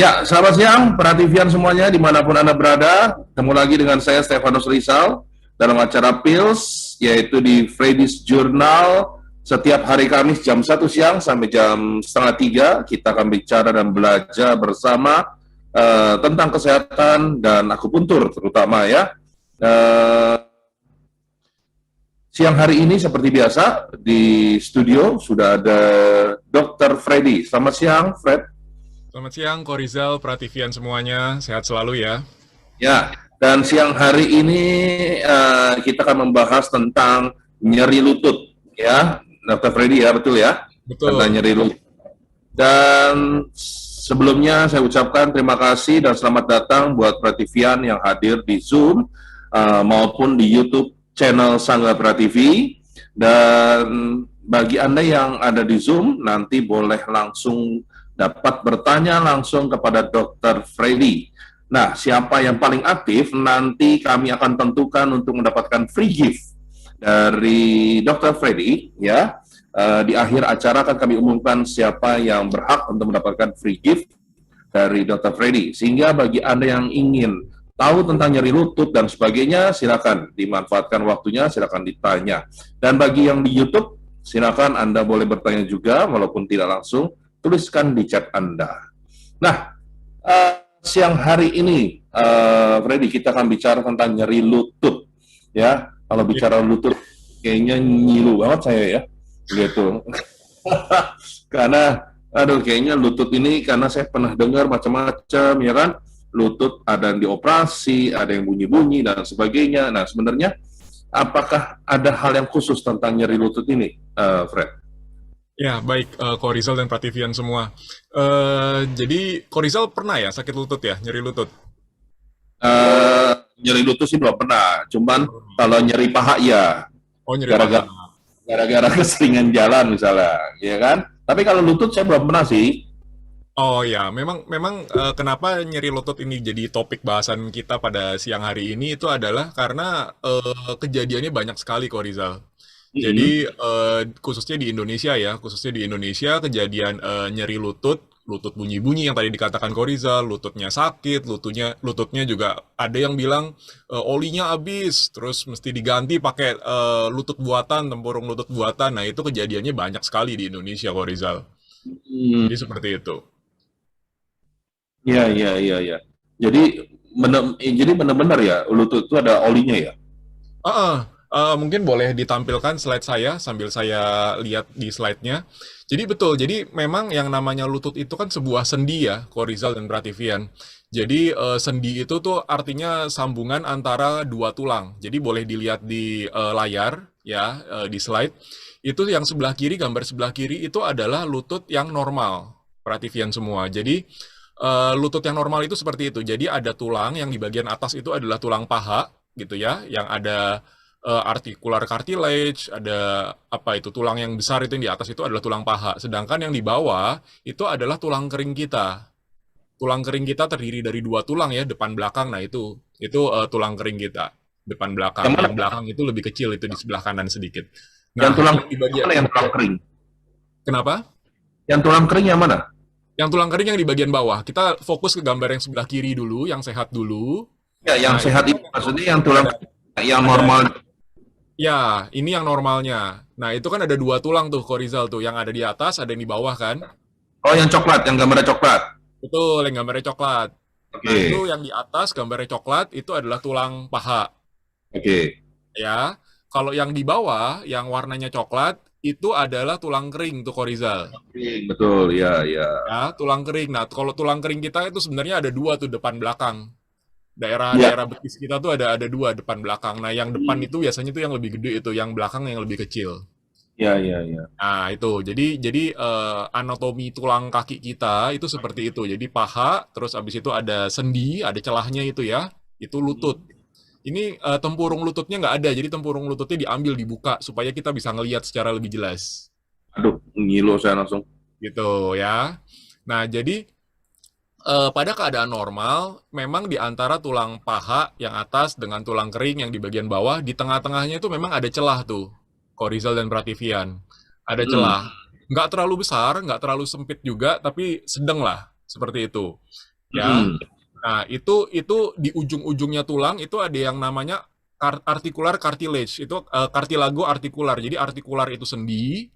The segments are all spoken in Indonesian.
Ya, selamat siang, perhatian semuanya dimanapun Anda berada. Ketemu lagi dengan saya, Stefanus Rizal, dalam acara PILS, yaitu di Freddy's Journal, setiap hari Kamis jam 1 siang sampai jam setengah 3, kita akan bicara dan belajar bersama tentang kesehatan dan akupuntur, terutama ya. Uh, Siang hari ini seperti biasa, di studio sudah ada Dr. Freddy. Selamat siang, Fred. Selamat siang, Korizal, Prativian semuanya. Sehat selalu ya. Ya, dan siang hari ini kita akan membahas tentang nyeri lutut, ya, Dr. Freddy ya, betul ya, tentang Betul. nyeri lutut. Dan sebelumnya saya ucapkan terima kasih dan selamat datang buat Prativian yang hadir di Zoom maupun di YouTube channel Sangga Prativi. Dan bagi Anda yang ada di Zoom, nanti boleh langsung dapat bertanya langsung kepada Dr. Freddy. Nah, siapa yang paling aktif, nanti kami akan tentukan untuk mendapatkan free gift dari Dr. Freddy, ya. Di akhir acara akan kami umumkan siapa yang berhak untuk mendapatkan free gift dari Dr. Freddy. Sehingga bagi Anda yang ingin tahu tentang nyeri lutut dan sebagainya, silakan dimanfaatkan waktunya, silakan ditanya. Dan bagi yang di YouTube, silakan Anda boleh bertanya juga, walaupun tidak langsung, tuliskan di chat Anda. Nah, siang hari ini, Freddy, kita akan bicara tentang nyeri lutut. Ya, kalau bicara lutut, kayaknya nyilu banget saya ya, gitu. Karena, aduh, kayaknya lutut ini, karena saya pernah dengar macam-macam, ya kan? Lutut ada yang dioperasi, ada yang bunyi-bunyi, dan sebagainya. Nah, sebenarnya, apakah ada hal yang khusus tentang nyeri lutut ini, Fred? Ya, baik, Korizal dan Prativian semua. Jadi, Korizal pernah ya sakit lutut ya, nyeri lutut? Eh, Nyeri lutut sih belum pernah, cuman kalau nyeri paha ya, Oh, nyeri paha. gara-gara gara-gara keseringan jalan misalnya, ya kan? Tapi kalau lutut saya belum pernah sih. Oh ya, memang memang kenapa nyeri lutut ini jadi topik bahasan kita pada siang hari ini itu adalah karena kejadiannya banyak sekali, Korizal. Mm-hmm. Jadi khususnya di Indonesia ya, khususnya di Indonesia kejadian nyeri lutut, lutut bunyi-bunyi yang tadi dikatakan Korizal, lututnya sakit, lututnya juga ada yang bilang olinya habis, terus mesti diganti pakai lutut buatan, tempurung lutut buatan. Nah, itu kejadiannya banyak sekali di Indonesia, Korizal. Hmm, Jadi seperti itu. ya, ya, ya, ya. Jadi jadi benar-benar ya lutut itu ada olinya ya. Heeh, mungkin boleh ditampilkan slide saya sambil saya lihat di slide-nya. Jadi betul, jadi memang yang namanya lutut itu kan sebuah sendi ya, Korizal dan Prativian. Jadi sendi itu tuh artinya sambungan antara dua tulang. Jadi boleh dilihat di layar ya, di slide. Itu yang sebelah kiri, gambar sebelah kiri itu adalah lutut yang normal, Prativian semua. Jadi lutut yang normal itu seperti itu. Jadi ada tulang yang di bagian atas itu adalah tulang paha gitu ya, yang ada articular cartilage, ada apa itu tulang yang besar itu yang di atas itu adalah tulang paha. Sedangkan yang di bawah itu adalah tulang kering kita. Tulang kering kita terdiri dari dua tulang ya, depan belakang. Nah, itu tulang kering kita, depan Yang belakang. mana? Yang belakang itu lebih kecil itu di sebelah kanan sedikit. Yang Nah, tulang yang di bagian mana? Yang tulang kering? kenapa? Yang tulang kering yang mana? Yang tulang kering yang di bagian bawah. Kita fokus ke gambar yang sebelah kiri dulu, yang sehat dulu. Ya, yang Nah, itu sehat itu kan maksudnya yang tulang ada kering, yang ada normal. ya, ini yang normalnya. Nah, itu kan ada dua tulang tuh, Korizal tuh, yang ada di atas, ada yang di bawah kan? Oh, yang coklat, yang gambarnya coklat. Betul, yang gambarnya coklat. Nah, itu Oke, yang di atas gambarnya coklat itu adalah tulang paha, oke. ya. Kalau yang di bawah, yang warnanya coklat, itu adalah tulang kering tuh, Korizal. Betul, ya, ya. Ya, tulang kering. Nah, kalau tulang kering kita itu sebenarnya ada dua tuh, depan belakang. Ya. Daerah-daerah betis kita tuh ada dua depan belakang. Nah, yang depan Hmm. itu biasanya tuh yang lebih gede itu, yang belakang yang lebih kecil. Ya, ya, ya. Nah, itu. Jadi anatomi tulang kaki kita itu seperti itu. Jadi paha, terus abis itu ada sendi, ada celahnya itu ya. Itu lutut. Ini tempurung lututnya nggak ada. Jadi tempurung lututnya diambil, dibuka supaya kita bisa ngelihat secara lebih jelas. Aduh, ngilu saya langsung. Gitu ya. Nah, jadi pada keadaan normal, memang di antara tulang paha yang atas dengan tulang kering yang di bagian bawah, di tengah-tengahnya itu memang ada celah tuh, Korizal dan Prativian. Ada Hmm. celah. Nggak terlalu besar, nggak terlalu sempit juga, tapi sedang lah, seperti itu. ya. Mm-mm. Nah, itu di ujung-ujungnya tulang itu ada yang namanya articular cartilage. Itu cartilago artikular. Jadi artikular itu sendi,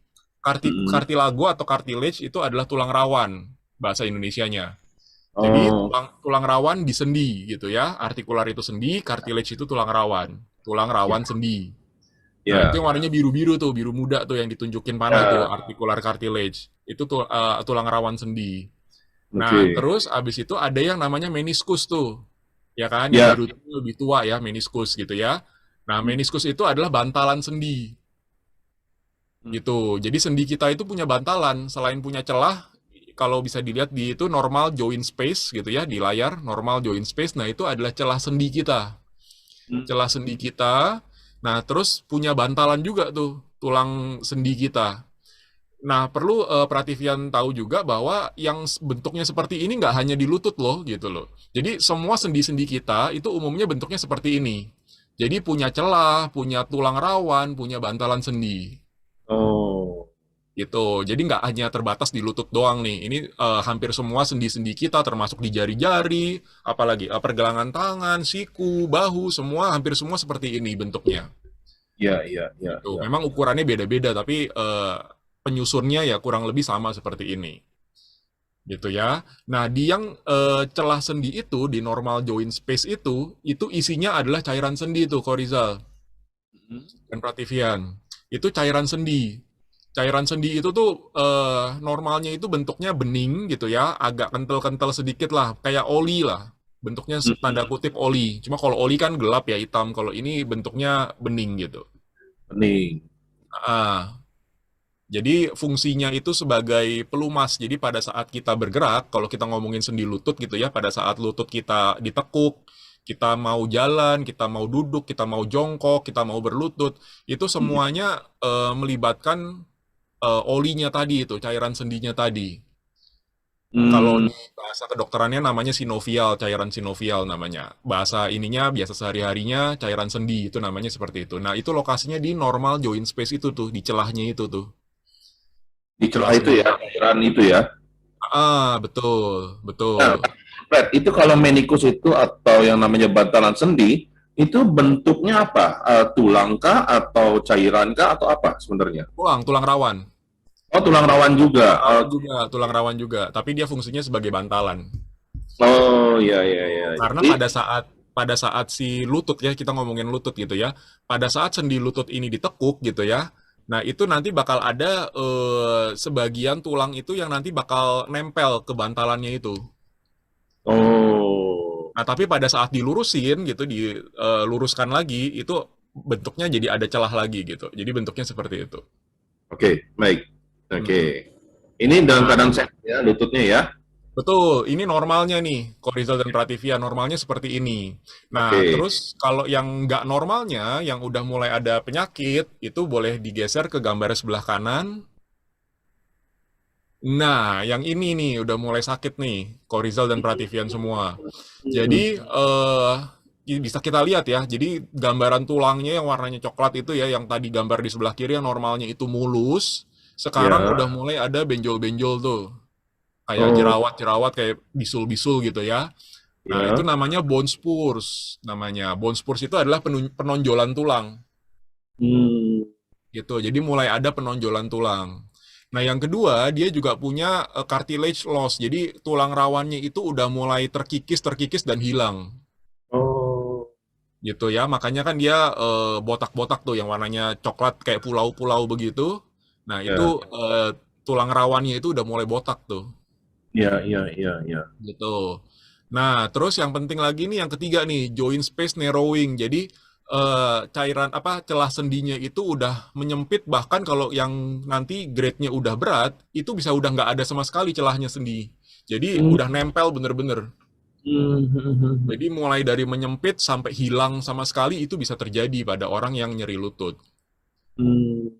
Mm-mm. cartilago atau cartilage itu adalah tulang rawan bahasa Indonesianya. Jadi Oh, tulang rawan di sendi gitu ya. Artikular itu sendi, cartilage itu tulang rawan. Tulang ya, rawan sendi. Nah, itu ya, yang warnanya biru-biru tuh, biru muda tuh yang ditunjukin panah tuh, ya. articular cartilage. Itu tuh tulang rawan sendi. Nah, Oke. terus abis itu ada yang namanya meniskus tuh. Ya kan, yang Ya. biru itu lebih tua ya, meniskus gitu ya. Nah, meniskus itu adalah bantalan sendi gitu. Jadi sendi kita itu punya bantalan, selain punya celah, kalau bisa dilihat di itu normal joint space gitu ya, di layar normal joint space. Nah, itu adalah celah sendi kita. Celah sendi kita. Nah, terus punya bantalan juga tuh tulang sendi kita. Nah, perlu Prativian tahu juga bahwa yang bentuknya seperti ini nggak hanya di lutut loh, gitu loh. Jadi semua sendi-sendi kita itu umumnya bentuknya seperti ini. Jadi punya celah, punya tulang rawan, punya bantalan sendi. Oh. Gitu. Jadi nggak hanya terbatas di lutut doang nih. Ini hampir semua sendi-sendi kita, termasuk di jari-jari, apalagi pergelangan tangan, siku, bahu, semua hampir semua seperti ini bentuknya. Ya, ya, ya, Gitu. ya. Memang ukurannya beda-beda, tapi penyusunnya ya kurang lebih sama seperti ini. Gitu ya. Nah, di yang celah sendi itu, di normal joint space itu isinya adalah cairan sendi tuh, Korizal dan Prativian. Itu cairan sendi. Cairan sendi itu tuh normalnya itu bentuknya bening gitu ya, agak kental-kental sedikit lah, kayak oli lah. Bentuknya tanda Mm-mm. kutip oli. Cuma kalau oli kan gelap ya, hitam. Kalau ini bentuknya bening gitu. Bening. Ah, jadi fungsinya itu sebagai pelumas. Jadi pada saat kita bergerak, kalau kita ngomongin sendi lutut gitu ya, pada saat lutut kita ditekuk, kita mau jalan, kita mau duduk, kita mau jongkok, kita mau berlutut, itu Mm. semuanya melibatkan olinya tadi itu, cairan sendinya tadi. Kalau Mm. di bahasa kedokterannya namanya sinovial, cairan sinovial namanya. Bahasa ininya biasa sehari-harinya cairan sendi itu namanya seperti itu. Nah, itu lokasinya di normal joint space itu tuh, di celahnya itu tuh, Di celah celah itu sendi. ya, cairan itu ya. Betul, betul. Nah, Fred, itu kalau menikus itu atau yang namanya bantalan sendi, itu bentuknya apa? Tulang kah atau cairan kah atau apa sebenarnya? Tulang rawan. Oh, tulang rawan juga. Tulang rawan juga, tapi dia fungsinya sebagai bantalan. Oh, ya, ya, ya. Karena Jadi, pada saat si lutut ya, kita ngomongin lutut gitu ya. Pada saat sendi lutut ini ditekuk gitu ya. Nah, itu nanti bakal ada sebagian tulang itu yang nanti bakal nempel ke bantalannya itu. oh, Nah, tapi pada saat dilurusin gitu, diluruskan lagi, itu bentuknya jadi ada celah lagi gitu. Jadi bentuknya seperti itu. oke, baik. Oke. Mm-mm. Ini dalam Nah, keadaan sehat ya, lututnya ya. betul, ini normalnya nih, Korizal dan Prativia, normalnya seperti ini. Nah, Oke. terus kalau yang nggak normalnya, yang udah mulai ada penyakit, itu boleh digeser ke gambar sebelah kanan. Nah, yang ini nih, udah mulai sakit nih, Korizal dan Prativian semua. Jadi, bisa kita lihat ya, jadi gambaran tulangnya yang warnanya coklat itu ya, yang tadi gambar di sebelah kiri yang normalnya itu mulus, sekarang Ya. udah mulai ada benjol-benjol tuh. Kayak Oh, jerawat-jerawat, kayak bisul-bisul gitu ya. Nah, itu ya. namanya bone spurs namanya. Bone spurs itu adalah penonjolan tulang Hmm. gitu. Jadi mulai ada penonjolan tulang. Nah, yang kedua, dia juga punya cartilage loss. Jadi tulang rawannya itu udah mulai terkikis dan hilang Oh, gitu ya. Makanya kan dia botak-botak tuh yang warnanya coklat kayak pulau-pulau begitu. Nah, itu ya. tulang rawannya itu udah mulai botak tuh. Ya, ya, ya, ya. Gitu. Nah, terus yang penting lagi nih yang ketiga nih, joint space narrowing. Jadi cairan apa celah sendinya itu udah menyempit, bahkan kalau yang nanti grade-nya udah berat, itu bisa udah nggak ada sama sekali celahnya sendi. Jadi Hmm. udah nempel bener-bener. Hmm. Jadi mulai dari menyempit sampai hilang sama sekali itu bisa terjadi pada orang yang nyeri lutut. Hmm.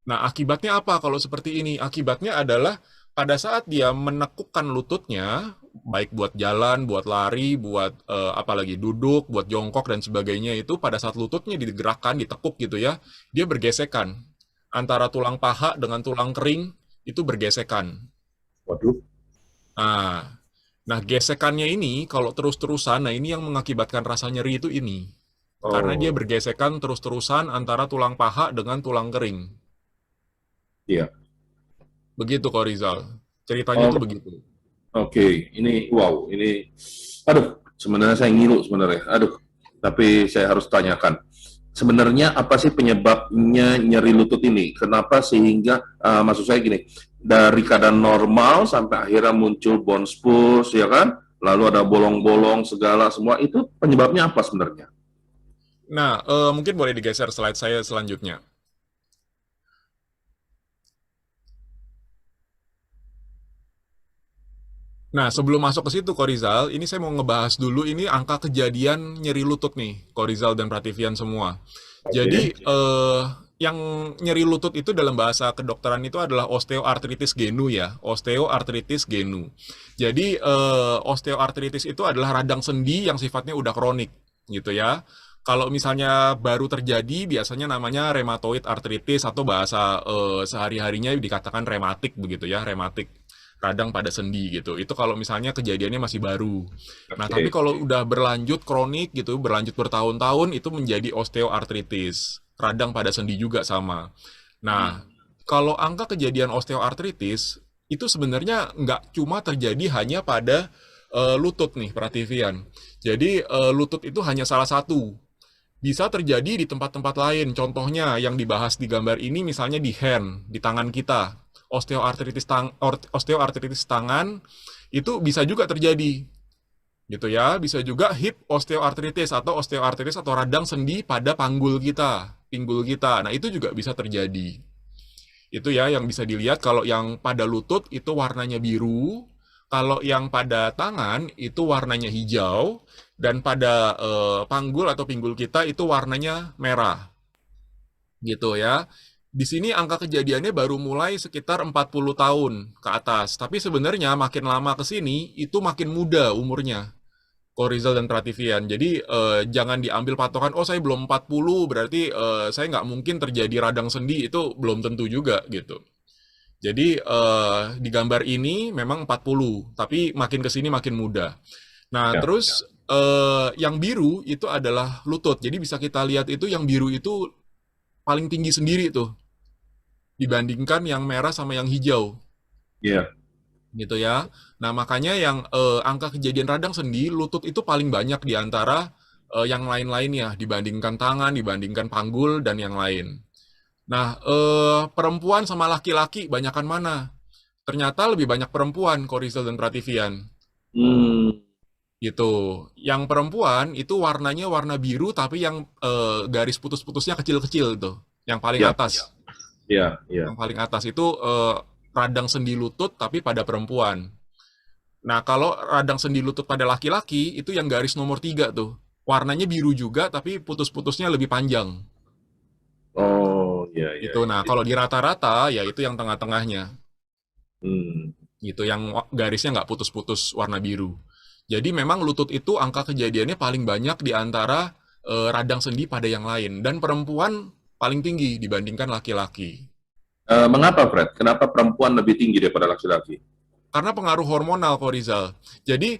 Nah, akibatnya apa kalau seperti ini? Akibatnya adalah pada saat dia menekukkan lututnya, baik buat jalan, buat lari, buat apalagi duduk, buat jongkok dan sebagainya itu pada saat lututnya digerakkan, ditekuk gitu ya, dia bergesekan antara tulang paha dengan tulang kering itu bergesekan. Waduh. Nah, Nah, gesekannya ini kalau terus-terusan, nah ini yang mengakibatkan rasa nyeri itu ini. Karena dia Oh, bergesekan terus-terusan antara tulang paha dengan tulang kering. iya. Begitu kok Rizal. Ceritanya tuh Oh, begitu. oke. Ini, wow, ini, aduh, sebenarnya saya ngilu sebenarnya. Aduh, tapi saya harus tanyakan. Sebenarnya apa sih penyebabnya nyeri lutut ini? Kenapa sehingga, maksud saya gini, dari keadaan normal sampai akhirnya muncul bone spurs, ya kan? Lalu ada bolong-bolong segala semua, itu penyebabnya apa sebenarnya? Nah, mungkin boleh digeser slide saya selanjutnya. Nah, sebelum masuk ke situ, Korizal, ini saya mau ngebahas dulu ini angka kejadian nyeri lutut nih, Korizal dan Prativian semua. Jadi, Oke. yang nyeri lutut itu dalam bahasa kedokteran itu adalah osteoartritis genu ya, osteoartritis genu. Jadi, osteoartritis itu adalah radang sendi yang sifatnya udah kronik, gitu ya. Kalau misalnya baru terjadi, biasanya namanya rheumatoid arthritis atau bahasa sehari-harinya dikatakan rematik begitu ya, rematik radang pada sendi gitu. Itu kalau misalnya kejadiannya masih baru. Nah, tapi Oke. kalau udah berlanjut kronik gitu, berlanjut bertahun-tahun itu menjadi osteoartritis. Radang pada sendi juga sama. Nah, kalau angka kejadian osteoartritis itu sebenarnya nggak cuma terjadi hanya pada lutut nih, Prativian. Jadi lutut itu hanya salah satu. Bisa terjadi di tempat-tempat lain. Contohnya yang dibahas di gambar ini misalnya di hand, di tangan kita. Osteoartritis tangan itu bisa juga terjadi gitu ya. Bisa juga hip osteoartritis atau radang sendi pada panggul kita, pinggul kita. Nah, itu juga bisa terjadi. Itu ya yang bisa dilihat kalau yang pada lutut itu warnanya biru, kalau yang pada tangan itu warnanya hijau, dan pada panggul atau pinggul kita itu warnanya merah. Gitu ya. Di sini angka kejadiannya baru mulai sekitar 40 tahun ke atas. Tapi sebenarnya makin lama ke sini itu makin muda umurnya. Korizal dan Prativian. Jadi jangan diambil patokan, oh saya belum 40, berarti saya nggak mungkin terjadi radang sendi, itu belum tentu juga gitu. Jadi di gambar ini memang 40, tapi makin ke sini makin muda. Nah, Ya. terus yang biru itu adalah lutut. Jadi bisa kita lihat itu yang biru itu paling tinggi sendiri tuh dibandingkan yang merah sama yang hijau Iya. gitu ya. Nah, makanya yang angka kejadian radang sendi lutut itu paling banyak di antara yang lain-lainnya dibandingkan tangan, dibandingkan panggul dan yang lain. Nah, perempuan sama laki-laki banyakan mana? Ternyata lebih banyak perempuan, Korizal dan Prativian. Hmm, Gitu. Yang perempuan itu warnanya warna biru tapi yang garis putus-putusnya kecil-kecil tuh. Yang paling ya, atas. ya, ya. Yang paling atas itu radang sendi lutut tapi pada perempuan. Nah, kalau radang sendi lutut pada laki-laki itu yang garis nomor 3 tuh. Warnanya biru juga tapi putus-putusnya lebih panjang. Oh, ya, ya, Gitu. ya. Nah, kalau di rata-rata ya itu yang tengah-tengahnya. Hmm. Gitu, yang garisnya nggak putus-putus warna biru. Jadi memang lutut itu angka kejadiannya paling banyak di antara radang sendi pada yang lain. Dan perempuan paling tinggi dibandingkan laki-laki. Mengapa, Fred? Kenapa perempuan lebih tinggi daripada laki-laki? Karena pengaruh hormonal kok Rizal. Jadi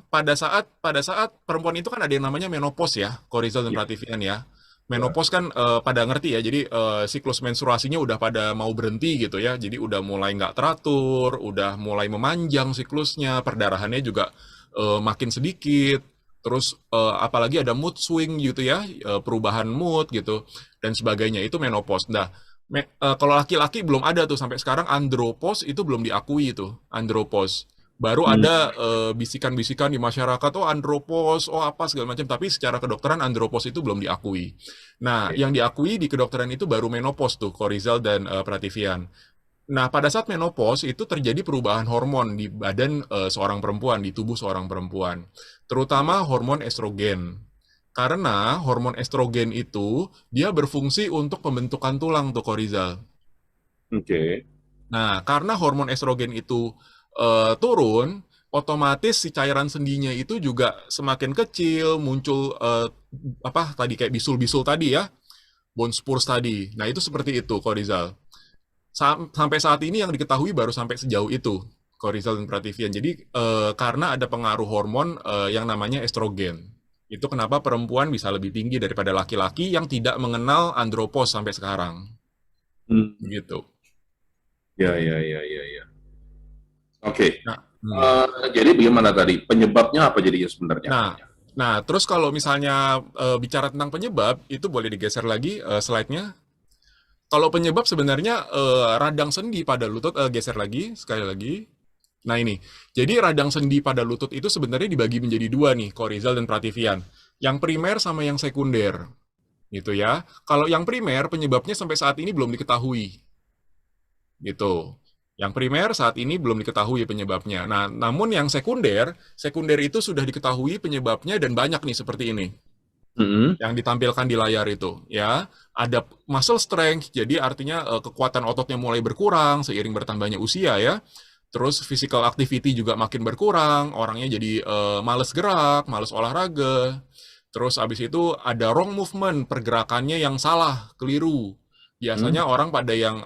pada saat perempuan itu kan ada yang namanya menopause ya, Korizal dan Ya, Prativian ya. ya. Menopause kan pada ngerti ya, jadi siklus menstruasinya udah pada mau berhenti gitu ya, jadi udah mulai nggak teratur, udah mulai memanjang siklusnya, perdarahannya juga makin sedikit, terus apalagi ada mood swing gitu ya, perubahan mood gitu, dan sebagainya, itu menopause. Nah, kalau laki-laki belum ada tuh sampai sekarang andropause itu belum diakui itu andropause. Baru Hmm, ada bisikan-bisikan di masyarakat, oh andropause, oh apa segala macam. Tapi secara kedokteran andropause itu belum diakui. Nah, oke. yang diakui di kedokteran itu baru menopause tuh, Korizal dan Prativian. Nah, pada saat menopause itu terjadi perubahan hormon di badan seorang perempuan, di tubuh seorang perempuan. Terutama hormon estrogen. Karena hormon estrogen itu dia berfungsi untuk pembentukan tulang tuh Korizal. Oke. Nah, karena hormon estrogen itu turun, otomatis si cairan sendinya itu juga semakin kecil, muncul apa tadi kayak bisul-bisul tadi ya, bone spurs tadi. Nah, itu seperti itu, Korizal. Sampai saat ini yang diketahui baru sampai sejauh itu, Korizal dan Prativian. Jadi karena ada pengaruh hormon yang namanya estrogen. Itu kenapa perempuan bisa lebih tinggi daripada laki-laki yang tidak mengenal andropos sampai sekarang. Hmm. Gitu. Ya, ya, ya, ya, ya. Oke. Nah, Jadi bagaimana tadi? Penyebabnya apa jadinya sebenarnya? nah, terus kalau misalnya bicara tentang penyebab, itu boleh digeser lagi slide-nya. Kalau penyebab sebenarnya radang sendi pada lutut, geser lagi, sekali lagi. Nah ini, jadi radang sendi pada lutut itu sebenarnya dibagi menjadi dua nih, Korizal dan Prativian. Yang primer sama yang sekunder, gitu ya. Kalau yang primer penyebabnya sampai saat ini belum diketahui, gitu. Yang primer saat ini belum diketahui penyebabnya. Nah, namun yang sekunder, sekunder itu sudah diketahui penyebabnya dan banyak nih seperti ini yang ditampilkan di layar itu, ya. Ada muscle strength, jadi artinya kekuatan ototnya mulai berkurang seiring bertambahnya usia, ya. Terus physical activity juga makin berkurang, orangnya jadi males gerak, males olahraga. Terus abis itu ada wrong movement, pergerakannya yang salah, keliru. Biasanya orang pada yang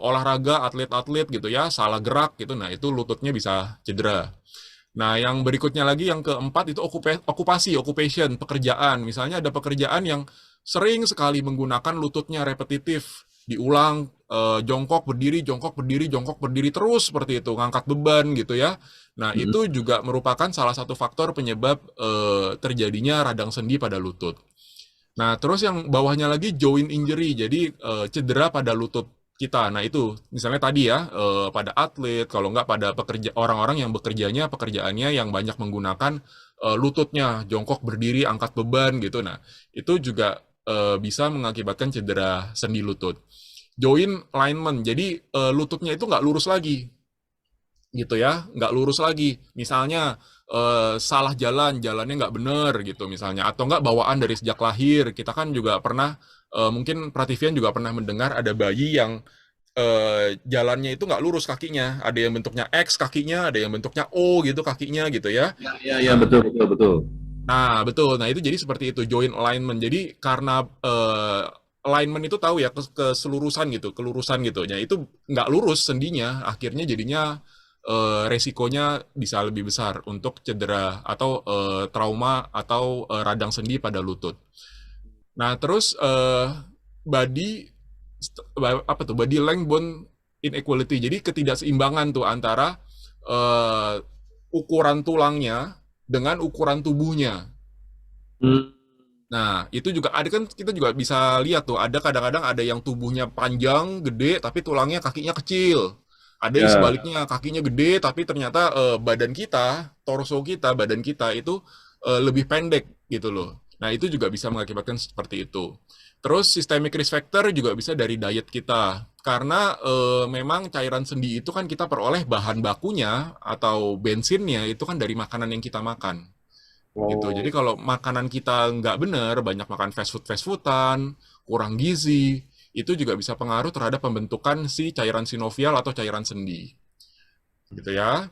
olahraga, atlet-atlet gitu ya, salah gerak gitu. Nah, itu lututnya bisa cedera. Nah, yang berikutnya lagi yang keempat itu okupasi, occupation, pekerjaan. Misalnya ada pekerjaan yang sering sekali menggunakan lututnya repetitif, diulang jongkok berdiri, jongkok berdiri, jongkok berdiri terus seperti itu, ngangkat beban gitu ya. Nah, itu juga merupakan salah satu faktor penyebab terjadinya radang sendi pada lutut. Nah, terus yang bawahnya lagi joint injury, jadi cedera pada lutut kita. Nah, itu misalnya tadi ya, pada atlet, kalau nggak pada orang-orang yang pekerjaannya yang banyak menggunakan lututnya, jongkok berdiri, angkat beban gitu. Nah, itu juga bisa mengakibatkan cedera sendi lutut. Joint alignment, jadi lututnya itu nggak lurus lagi, gitu ya, nggak lurus lagi. Misalnya salah jalannya nggak bener gitu misalnya, atau nggak bawaan dari sejak lahir. Kita kan juga pernah, mungkin Prativian juga pernah mendengar ada bayi yang jalannya itu nggak lurus kakinya, ada yang bentuknya X kakinya, ada yang bentuknya O gitu kakinya gitu ya. Ya, ya, ya, Nah, betul, betul, betul. betul. Nah, itu jadi seperti itu, joint alignment. Jadi karena alignment itu tahu ya, keselurusan gitu, kelurusan gitu. Ya, itu nggak lurus sendinya, akhirnya jadinya resikonya bisa lebih besar untuk cedera atau trauma atau radang sendi pada lutut. Nah, terus body body length bone inequality. Jadi ketidakseimbangan tuh antara ukuran tulangnya dengan ukuran tubuhnya. Nah, itu juga ada kan, kita juga bisa lihat tuh, ada kadang-kadang ada yang tubuhnya panjang, gede, tapi tulangnya kakinya kecil. Ada yang Ya, sebaliknya, kakinya gede, tapi ternyata badan kita, torso kita, badan kita itu lebih pendek gitu loh. Nah, itu juga bisa mengakibatkan seperti itu. Terus systemic risk factor juga bisa dari diet kita. Karena memang cairan sendi itu kan kita peroleh bahan bakunya atau bensinnya itu kan dari makanan yang kita makan. Gitu. Jadi oh, kalau makanan kita nggak benar, banyak makan fast foodan, kurang gizi, itu juga bisa pengaruh terhadap pembentukan si cairan sinovial atau cairan sendi. Gitu ya.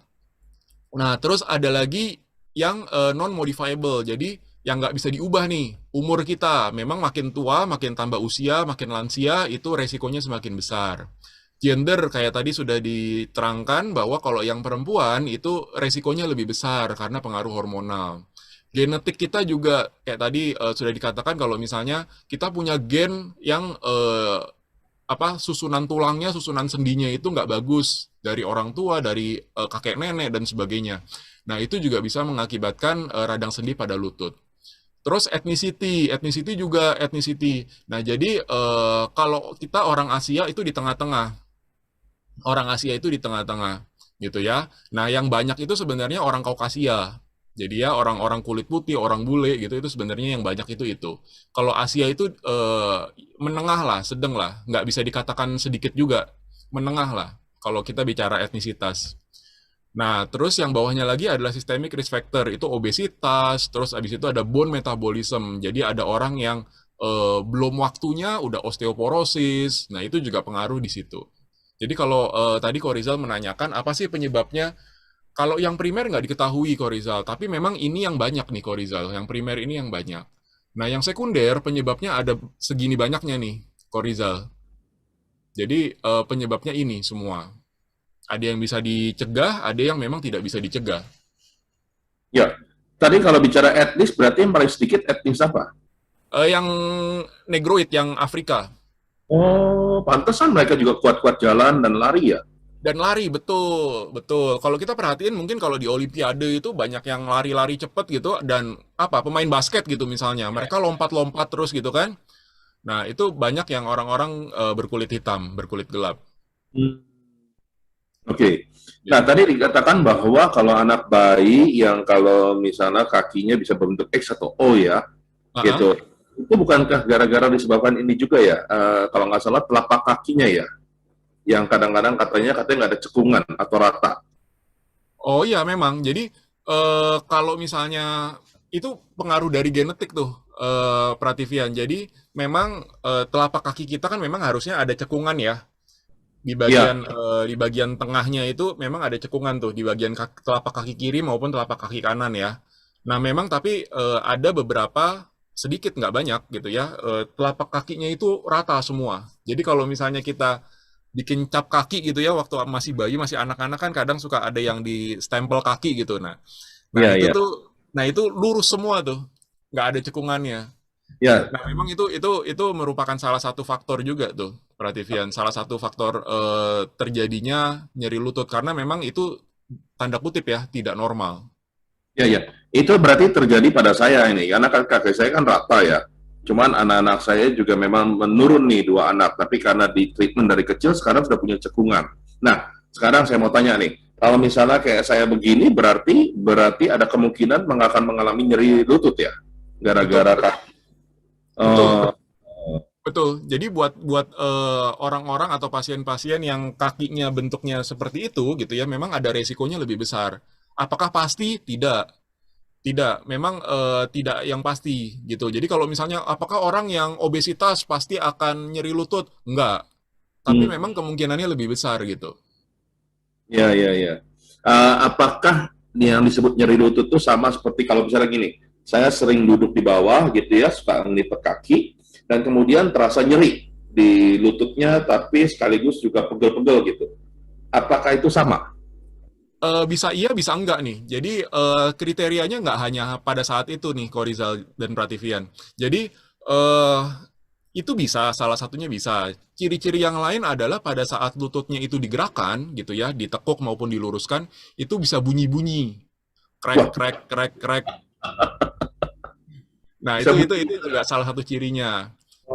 Nah, terus ada lagi yang non modifiable. Jadi yang nggak bisa diubah nih, umur kita. Memang makin tua, makin tambah usia, makin lansia, itu resikonya semakin besar. Gender kayak tadi sudah diterangkan bahwa kalau yang perempuan itu resikonya lebih besar karena pengaruh hormonal. Genetik kita juga kayak tadi sudah dikatakan kalau misalnya kita punya gen yang susunan tulangnya, susunan sendinya itu nggak bagus dari orang tua, dari kakek nenek dan sebagainya. Nah, itu juga bisa mengakibatkan radang sendi pada lutut. Terus ethnicity juga ethnicity. Nah, jadi kalau kita orang Asia itu di tengah-tengah. Orang Asia itu di tengah-tengah, gitu ya. Nah, yang banyak itu sebenarnya orang Kaukasia. Jadi ya orang-orang kulit putih, orang bule gitu itu sebenarnya yang banyak itu. Kalau Asia itu menengah lah, sedang lah, nggak bisa dikatakan sedikit juga, menengah lah. Kalau kita bicara etnisitas. Nah, terus yang bawahnya lagi adalah systemic risk factor, itu obesitas, terus abis itu ada bone metabolism. Jadi ada orang yang belum waktunya udah osteoporosis. Nah, itu juga pengaruh di situ. Jadi kalau tadi Korizal menanyakan apa sih penyebabnya, kalau yang primer nggak diketahui Korizal, tapi memang ini yang banyak nih Korizal, yang primer ini yang banyak. Nah, yang sekunder penyebabnya ada segini banyaknya nih Korizal. Jadi penyebabnya ini semua. Ada yang bisa dicegah, ada yang memang tidak bisa dicegah. Ya, tadi kalau bicara etnis berarti yang paling sedikit etnis apa? Yang Negroid, yang Afrika. Oh, pantesan mereka juga kuat-kuat jalan dan lari ya. Dan lari, betul, betul. Kalau kita perhatiin mungkin kalau di Olimpiade itu banyak yang lari-lari cepet gitu, dan apa, pemain basket gitu misalnya, mereka lompat-lompat terus gitu kan. Nah, itu banyak yang orang-orang berkulit hitam, berkulit gelap. Hmm. Oke. Nah, Gitu. tadi dikatakan bahwa kalau anak bayi yang kalau misalnya kakinya bisa berbentuk X atau O ya, Ah, gitu. Itu bukankah gara-gara disebabkan ini juga ya? Kalau nggak salah telapak kakinya ya, yang kadang-kadang katanya nggak ada cekungan atau rata. oh iya memang. Jadi kalau misalnya itu pengaruh dari genetik tuh, Prativian. Jadi memang telapak kaki kita kan memang harusnya ada cekungan ya. Iya, Di bagian tengahnya itu memang ada cekungan tuh di bagian telapak kaki kiri maupun telapak kaki kanan ya. Nah memang tapi ada beberapa, sedikit nggak banyak gitu ya, telapak kakinya itu rata semua. Jadi kalau misalnya kita bikin cap kaki gitu ya waktu masih bayi, masih anak-anak kan kadang suka ada yang di stempel kaki gitu. Nah, nah iya, itu iya. tuh, nah itu lurus semua tuh, nggak ada cekungannya. Ya, Nah, memang itu merupakan salah satu faktor juga tuh, Prativian. Salah satu faktor terjadinya nyeri lutut karena memang itu tanda kutip ya tidak normal. ya, ya. Itu berarti terjadi pada saya ini, karena kakek saya kan rata ya. Cuman anak-anak saya juga memang menurun nih dua anak, tapi karena di treatment dari kecil sekarang sudah punya cekungan. Nah, sekarang saya mau tanya nih, kalau misalnya kayak saya begini, berarti ada kemungkinan akan mengalami nyeri lutut ya, Betul, gara-gara kaki. betul, Oh, betul. Jadi buat buat orang-orang atau pasien-pasien yang kakinya bentuknya seperti itu gitu ya, memang ada resikonya lebih besar. Apakah pasti? Tidak. Tidak, memang tidak yang pasti gitu. Jadi kalau misalnya apakah orang yang obesitas pasti akan nyeri lutut? Enggak. Tapi hmm, memang kemungkinannya lebih besar gitu. ya, ya, ya. Apakah yang disebut nyeri lutut itu sama seperti kalau misalnya gini, saya sering duduk di bawah gitu ya, suka ngelipet kaki, dan kemudian terasa nyeri di lututnya, tapi sekaligus juga pegel-pegel gitu. Apakah itu sama? Bisa iya, bisa enggak nih. Jadi kriterianya nggak hanya pada saat itu nih, Korizal dan Prativian. Jadi eh itu bisa, salah satunya bisa. Ciri-ciri yang lain adalah pada saat lututnya itu digerakkan gitu ya, ditekuk maupun diluruskan, itu bisa bunyi-bunyi, krek Wah, krek krek krek. Nah, bisa itu juga salah satu cirinya.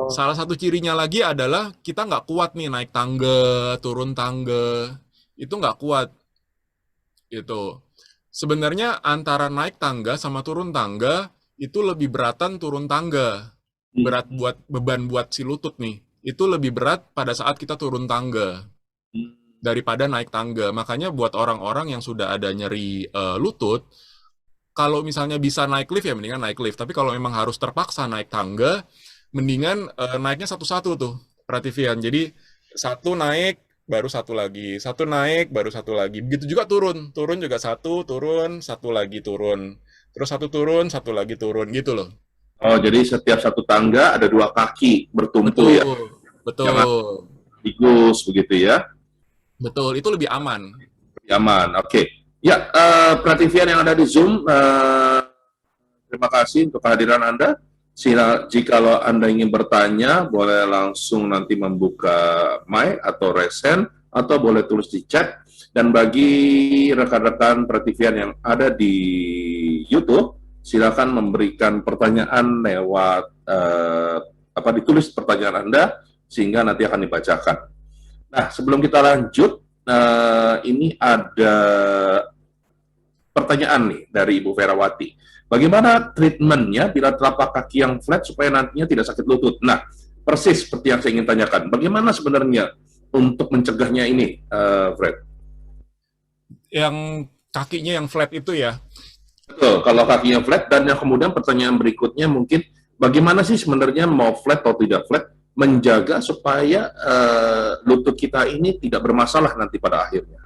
Salah satu cirinya lagi adalah kita nggak kuat nih naik tangga, turun tangga. Itu nggak kuat gitu. Sebenarnya antara naik tangga sama turun tangga itu lebih beratan turun tangga. Berat buat beban buat si lutut nih. Itu lebih berat pada saat kita turun tangga daripada naik tangga. Makanya buat orang-orang yang sudah ada nyeri lutut, kalau misalnya bisa naik lift ya mendingan naik lift. Tapi kalau memang harus terpaksa naik tangga, mendingan naiknya satu-satu tuh, Prativian. Jadi satu naik, baru satu lagi, satu naik, baru satu lagi. Begitu juga turun, turun juga satu, turun, satu lagi turun. Terus satu turun, satu lagi turun gitu loh. Oh, jadi setiap satu tangga ada dua kaki bertumpu ya, Betul, jangan betul, tikus begitu ya. betul. Itu lebih aman. Aman, oke. Ya, Prativian yang ada di Zoom, terima kasih untuk kehadiran Anda. Jikalau Anda ingin bertanya, boleh langsung nanti membuka mic atau raise hand, atau boleh tulis di chat. Dan bagi rekan-rekan Prativian yang ada di YouTube, silakan memberikan pertanyaan lewat ditulis pertanyaan Anda sehingga nanti akan dibacakan. Nah, sebelum kita lanjut, ini ada pertanyaan nih dari Ibu Ferawati. Bagaimana treatmentnya bila telapak kaki yang flat supaya nantinya tidak sakit lutut? Nah, persis seperti yang saya ingin tanyakan. Bagaimana sebenarnya untuk mencegahnya ini, Fred? Yang kakinya yang flat itu ya. Betul, kalau kakinya flat, dan yang kemudian pertanyaan berikutnya mungkin, bagaimana sih sebenarnya mau flat atau tidak flat, menjaga supaya lutut kita ini tidak bermasalah nanti pada akhirnya.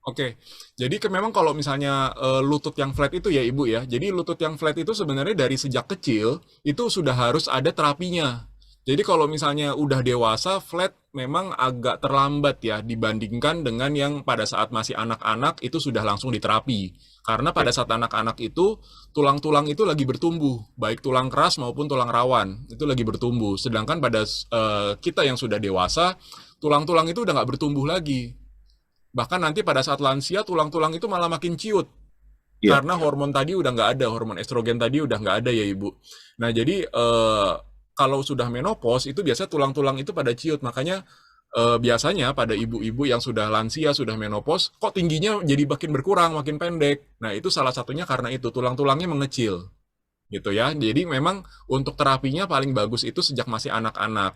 Oke, jadi memang kalau misalnya lutut yang flat itu ya Ibu ya, jadi lutut yang flat itu sebenarnya dari sejak kecil itu sudah harus ada terapinya. Jadi kalau misalnya udah dewasa, flat memang agak terlambat ya dibandingkan dengan yang pada saat masih anak-anak itu sudah langsung diterapi. Karena pada Oke. saat anak-anak itu tulang-tulang itu lagi bertumbuh, baik tulang keras maupun tulang rawan itu lagi bertumbuh. Sedangkan pada kita yang sudah dewasa, tulang-tulang itu udah nggak bertumbuh lagi. Bahkan nanti pada saat lansia tulang-tulang itu malah makin ciut Iya. karena hormon tadi udah nggak ada, hormon estrogen tadi udah nggak ada ya ibu. Nah jadi kalau sudah menopause itu biasanya tulang-tulang itu pada ciut, makanya biasanya pada ibu-ibu yang sudah lansia sudah menopause kok tingginya jadi makin berkurang, makin pendek. Nah itu salah satunya karena itu tulang-tulangnya mengecil gitu ya. Jadi memang untuk terapinya paling bagus itu sejak masih anak-anak.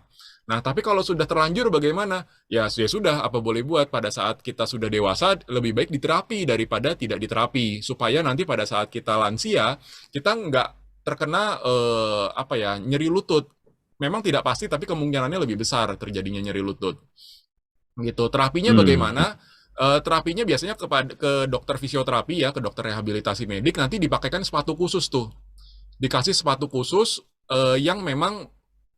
Nah, tapi kalau sudah terlanjur bagaimana? Ya sudah, apa boleh buat pada saat kita sudah dewasa lebih baik diterapi daripada tidak diterapi supaya nanti pada saat kita lansia kita nggak terkena apa ya nyeri lutut. Memang tidak pasti tapi kemungkinannya lebih besar terjadinya nyeri lutut. Gitu. Terapinya Hmm. bagaimana? Terapinya biasanya ke dokter fisioterapi ya, ke dokter rehabilitasi medik nanti dipakaikan sepatu khusus tuh dikasih sepatu khusus yang memang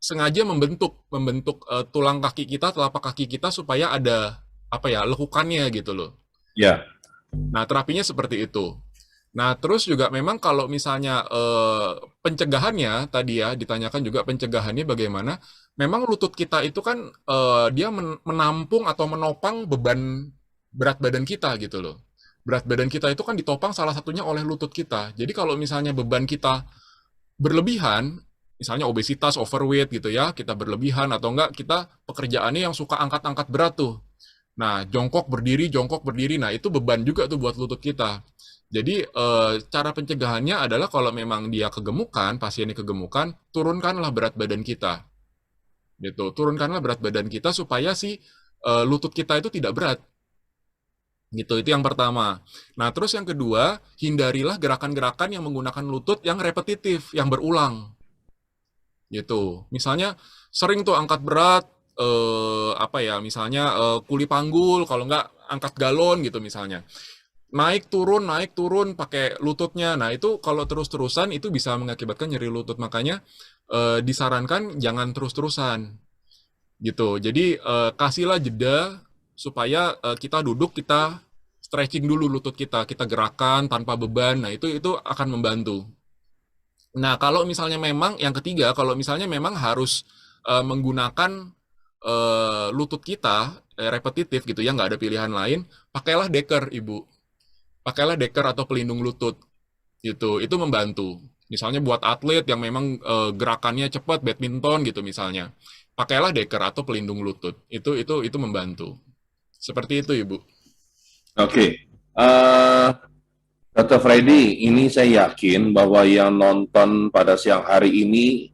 sengaja membentuk membentuk tulang kaki kita, telapak kaki kita supaya ada apa ya lekukannya gitu loh. Ya. Nah terapinya seperti itu. Nah terus juga memang kalau misalnya pencegahannya tadi ya ditanyakan juga pencegahannya bagaimana? Memang lutut kita itu kan dia menampung atau menopang beban berat badan kita gitu loh. Berat badan kita itu kan ditopang salah satunya oleh lutut kita. Jadi kalau misalnya beban kita berlebihan, misalnya obesitas, overweight gitu ya, kita berlebihan atau enggak kita pekerjaannya yang suka angkat-angkat berat tuh. Nah, jongkok berdiri, nah itu beban juga tuh buat lutut kita. Jadi cara pencegahannya adalah kalau memang dia kegemukan, pasiennya kegemukan, turunkanlah berat badan kita. Gitu, turunkanlah berat badan kita supaya si lutut kita itu tidak berat. Gitu, itu yang pertama. Nah, terus yang kedua, hindarilah gerakan-gerakan yang menggunakan lutut yang repetitif, yang berulang. Gitu. Misalnya sering tuh angkat berat apa ya, misalnya kuli panggul, kalau nggak angkat galon gitu misalnya. Naik turun pakai lututnya. Nah, itu kalau terus-terusan itu bisa mengakibatkan nyeri lutut. Makanya disarankan jangan terus-terusan gitu. Jadi kasihlah jeda supaya kita duduk, kita stretching dulu lutut kita, kita gerakan tanpa beban. Nah, itu akan membantu. Nah, kalau misalnya memang yang ketiga, kalau misalnya memang harus menggunakan lutut kita repetitif gitu ya, nggak ada pilihan lain, pakailah deker, Ibu. Pakailah deker atau pelindung lutut gitu. Itu membantu. Misalnya buat atlet yang memang gerakannya cepat, badminton gitu misalnya. Pakailah deker atau pelindung lutut. Itu membantu. Seperti itu, Ibu. Oke. Eh, Dr. Freddy, ini saya yakin bahwa yang nonton pada siang hari ini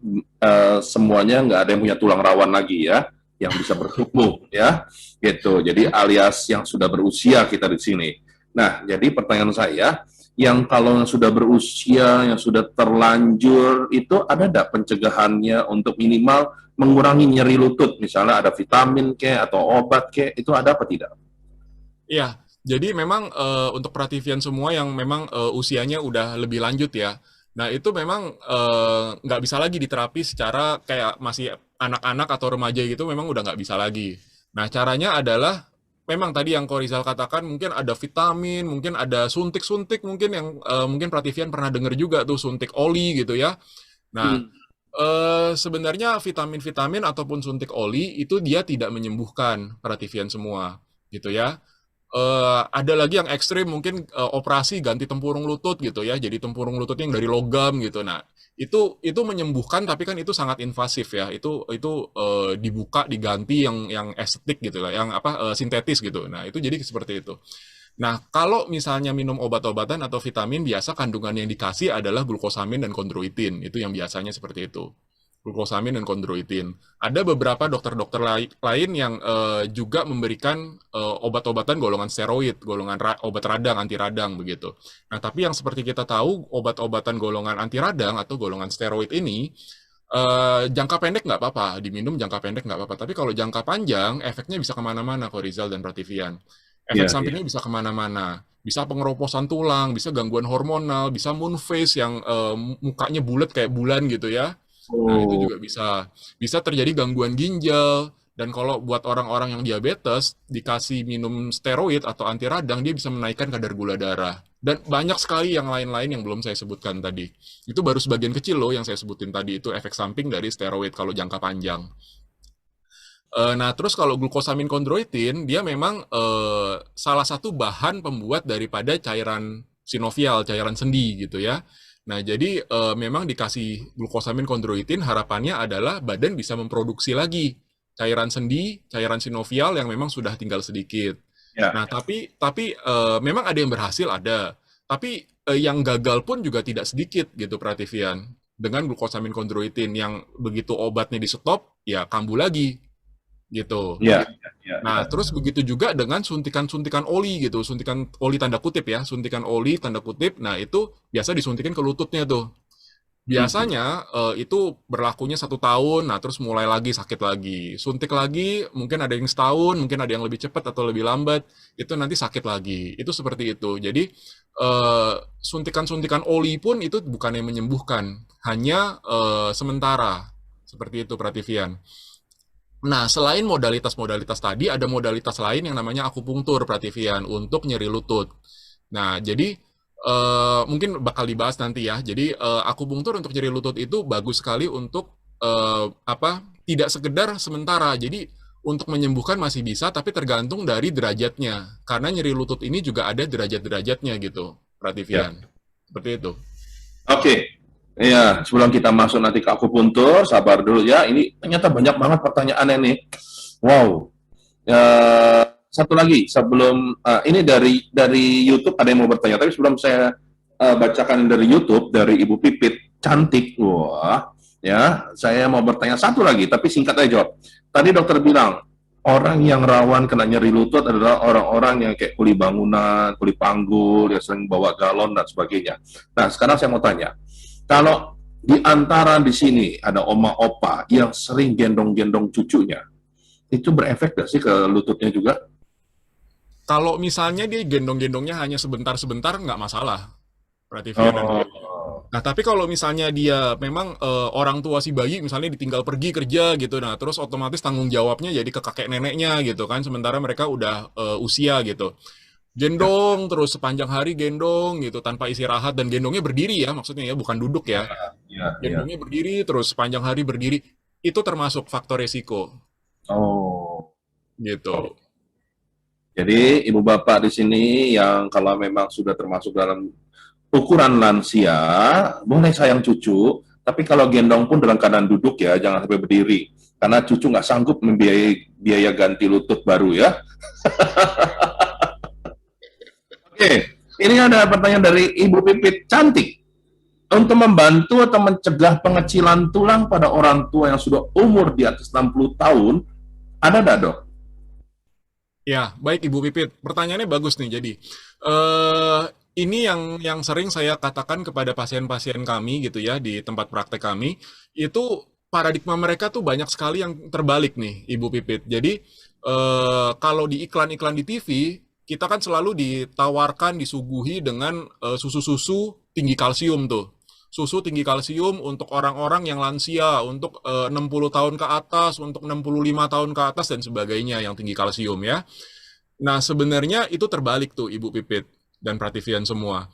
semuanya nggak ada yang punya tulang rawan lagi ya, yang bisa bertumbuh ya, gitu. Jadi alias yang sudah berusia kita di sini. Nah, jadi pertanyaan saya, yang kalau yang sudah berusia, yang sudah terlanjur, itu ada nggak pencegahannya untuk minimal mengurangi nyeri lutut? Misalnya ada vitamin ke atau obat ke, itu ada apa tidak? Iya, jadi memang untuk Prativian semua yang memang usianya udah lebih lanjut ya. Nah, itu memang nggak bisa lagi diterapi secara kayak masih anak-anak atau remaja gitu, memang udah nggak bisa lagi. Nah, caranya adalah memang tadi yang Korizal katakan mungkin ada vitamin, mungkin ada suntik-suntik mungkin yang mungkin Prativian pernah dengar juga tuh suntik oli gitu ya. Nah, Hmm. sebenarnya vitamin-vitamin ataupun suntik oli itu dia tidak menyembuhkan Prativian semua gitu ya. Ada lagi yang ekstrim mungkin operasi ganti tempurung lutut gitu ya, jadi tempurung lututnya yang dari logam gitu. Nah, itu menyembuhkan tapi kan itu sangat invasif ya. Itu dibuka diganti yang estetik gitu lah, yang apa sintetis gitu. Nah, itu jadi seperti itu. Nah, kalau misalnya minum obat-obatan atau vitamin biasa kandungan yang dikasih adalah glukosamin dan kondroitin. Itu yang biasanya seperti itu. Glukosamin dan kondroitin. Ada beberapa dokter-dokter lain yang juga memberikan obat-obatan golongan steroid, golongan obat radang, anti radang begitu. Nah, tapi yang seperti kita tahu, obat-obatan golongan anti radang atau golongan steroid ini jangka pendek nggak apa-apa, diminum jangka pendek nggak apa-apa. Tapi kalau jangka panjang, efeknya bisa kemana-mana, Korizal dan Prativian. Efek Ya, ya. sampingnya bisa kemana-mana. Bisa pengeroposan tulang, bisa gangguan hormonal, bisa moon face yang mukanya bulat kayak bulan gitu ya. Nah, itu Oh, juga bisa bisa terjadi gangguan ginjal. Dan kalau buat orang-orang yang diabetes, dikasih minum steroid atau anti radang, dia bisa menaikkan kadar gula darah. Dan banyak sekali yang lain-lain yang belum saya sebutkan tadi. Itu baru sebagian kecil loh yang saya sebutin tadi, itu efek samping dari steroid kalau jangka panjang. Nah, terus kalau glukosamin kondroitin, dia memang salah satu bahan pembuat daripada cairan sinovial, cairan sendi gitu ya. Nah, jadi memang dikasih glukosamin kondroitin, harapannya adalah badan bisa memproduksi lagi cairan sendi, cairan sinovial yang memang sudah tinggal sedikit. ya. Nah, tapi memang ada yang berhasil, ada. Tapi yang gagal pun juga tidak sedikit gitu, Prativian. Dengan glukosamin kondroitin yang begitu obatnya di stop, ya kambuh lagi gitu. Ya, ya, Nah, ya. terus begitu juga dengan suntikan-suntikan oli gitu, suntikan oli tanda kutip ya, suntikan oli tanda kutip. Nah, itu biasa disuntikin ke lututnya tuh. Mhm. Biasanya itu berlakunya 1 tahun, nah terus mulai lagi sakit lagi. Suntik lagi, mungkin ada yang setahun, mungkin ada yang lebih cepat atau lebih lambat, itu nanti sakit lagi. Itu seperti itu. Jadi suntikan-suntikan oli pun itu bukan yang menyembuhkan, hanya sementara. Seperti itu, Prativian. Nah, selain modalitas-modalitas tadi, ada modalitas lain yang namanya akupunktur, Prativian, untuk nyeri lutut. Nah, jadi mungkin bakal dibahas nanti ya. Jadi akupunktur untuk nyeri lutut itu bagus sekali untuk apa? Tidak sekedar sementara. Jadi untuk menyembuhkan masih bisa, tapi tergantung dari derajatnya. Karena nyeri lutut ini juga ada derajat-derajatnya gitu, Ya. Prativian. Seperti itu. Oke. Ya, sebelum kita masuk nanti ke akupuntur, sabar dulu ya. Ini ternyata banyak banget pertanyaannya nih. Wow. Ya, satu lagi sebelum ini dari YouTube ada yang mau bertanya, tapi sebelum saya bacakan dari YouTube dari Ibu Pipit cantik, wah, ya, saya mau bertanya satu lagi, tapi singkat aja jawab. Tadi dokter bilang orang yang rawan kena nyeri lutut adalah orang-orang yang kayak kuli bangunan, kuli panggul, yang sering bawa galon dan sebagainya. Nah, sekarang saya mau tanya, kalau di antara di sini ada oma opa yang sering gendong-gendong cucunya, itu berefek gak sih ke lututnya juga? Kalau misalnya dia gendong-gendongnya hanya sebentar-sebentar, nggak masalah, Prativian. Oh, Nah, tapi kalau misalnya dia memang orang tua si bayi misalnya ditinggal pergi kerja gitu, nah terus otomatis tanggung jawabnya jadi ke kakek neneknya gitu kan, sementara mereka udah usia gitu. ya, Gendong terus sepanjang hari gendong gitu tanpa istirahat dan gendongnya berdiri ya maksudnya ya, bukan duduk ya. ya, ya. Gendongnya berdiri terus sepanjang hari berdiri. Itu termasuk faktor resiko Oh, gitu. oke. Jadi ibu bapak di sini yang kalau memang sudah termasuk dalam ukuran lansia, boleh sayang cucu, tapi kalau gendong pun dalam keadaan duduk ya, jangan sampai berdiri. Karena cucu nggak sanggup membiayai biaya ganti lutut baru ya. Oke, ini ada pertanyaan dari Ibu Pipit cantik. Untuk membantu atau mencegah pengecilan tulang pada orang tua yang sudah umur di atas 60 tahun, ada nggak dok? Ya, baik Ibu Pipit. Pertanyaannya bagus nih. Jadi, eh ini yang sering saya katakan kepada pasien-pasien kami gitu ya di tempat praktek kami, itu paradigma mereka tuh banyak sekali yang terbalik nih, Ibu Pipit. Jadi, kalau di iklan-iklan di TV, kita kan selalu ditawarkan, disuguhi dengan susu-susu tinggi kalsium tuh. Susu tinggi kalsium untuk orang-orang yang lansia, untuk 60 tahun ke atas, untuk 65 tahun ke atas dan sebagainya yang tinggi kalsium ya. Nah, sebenarnya itu terbalik tuh Ibu Pipit dan Prativian semua.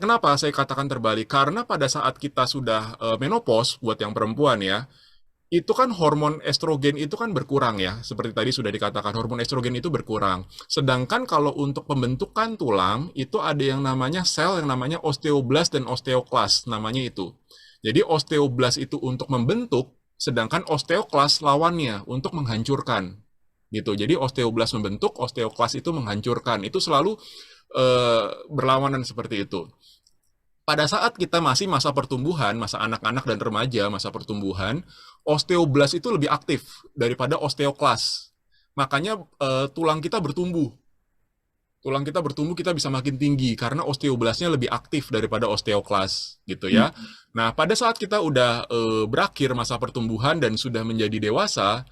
Kenapa saya katakan terbalik? Karena pada saat kita sudah menopause buat yang perempuan ya, itu kan hormon estrogen itu kan berkurang ya. Seperti tadi sudah dikatakan hormon estrogen itu berkurang. Sedangkan kalau untuk pembentukan tulang itu ada yang namanya sel yang namanya osteoblast dan osteoklas namanya itu. Jadi osteoblast itu untuk membentuk, sedangkan osteoklas lawannya untuk menghancurkan gitu. Jadi osteoblast membentuk, osteoklas itu menghancurkan. Itu selalu berlawanan seperti itu. Pada saat kita masih masa pertumbuhan, masa anak-anak dan remaja, masa pertumbuhan, osteoblast itu lebih aktif daripada osteoklas. Makanya tulang kita bertumbuh. Tulang kita bertumbuh, kita bisa makin tinggi karena osteoblastnya lebih aktif daripada osteoklas gitu ya. Nah, pada saat kita udah berakhir masa pertumbuhan dan sudah menjadi dewasa,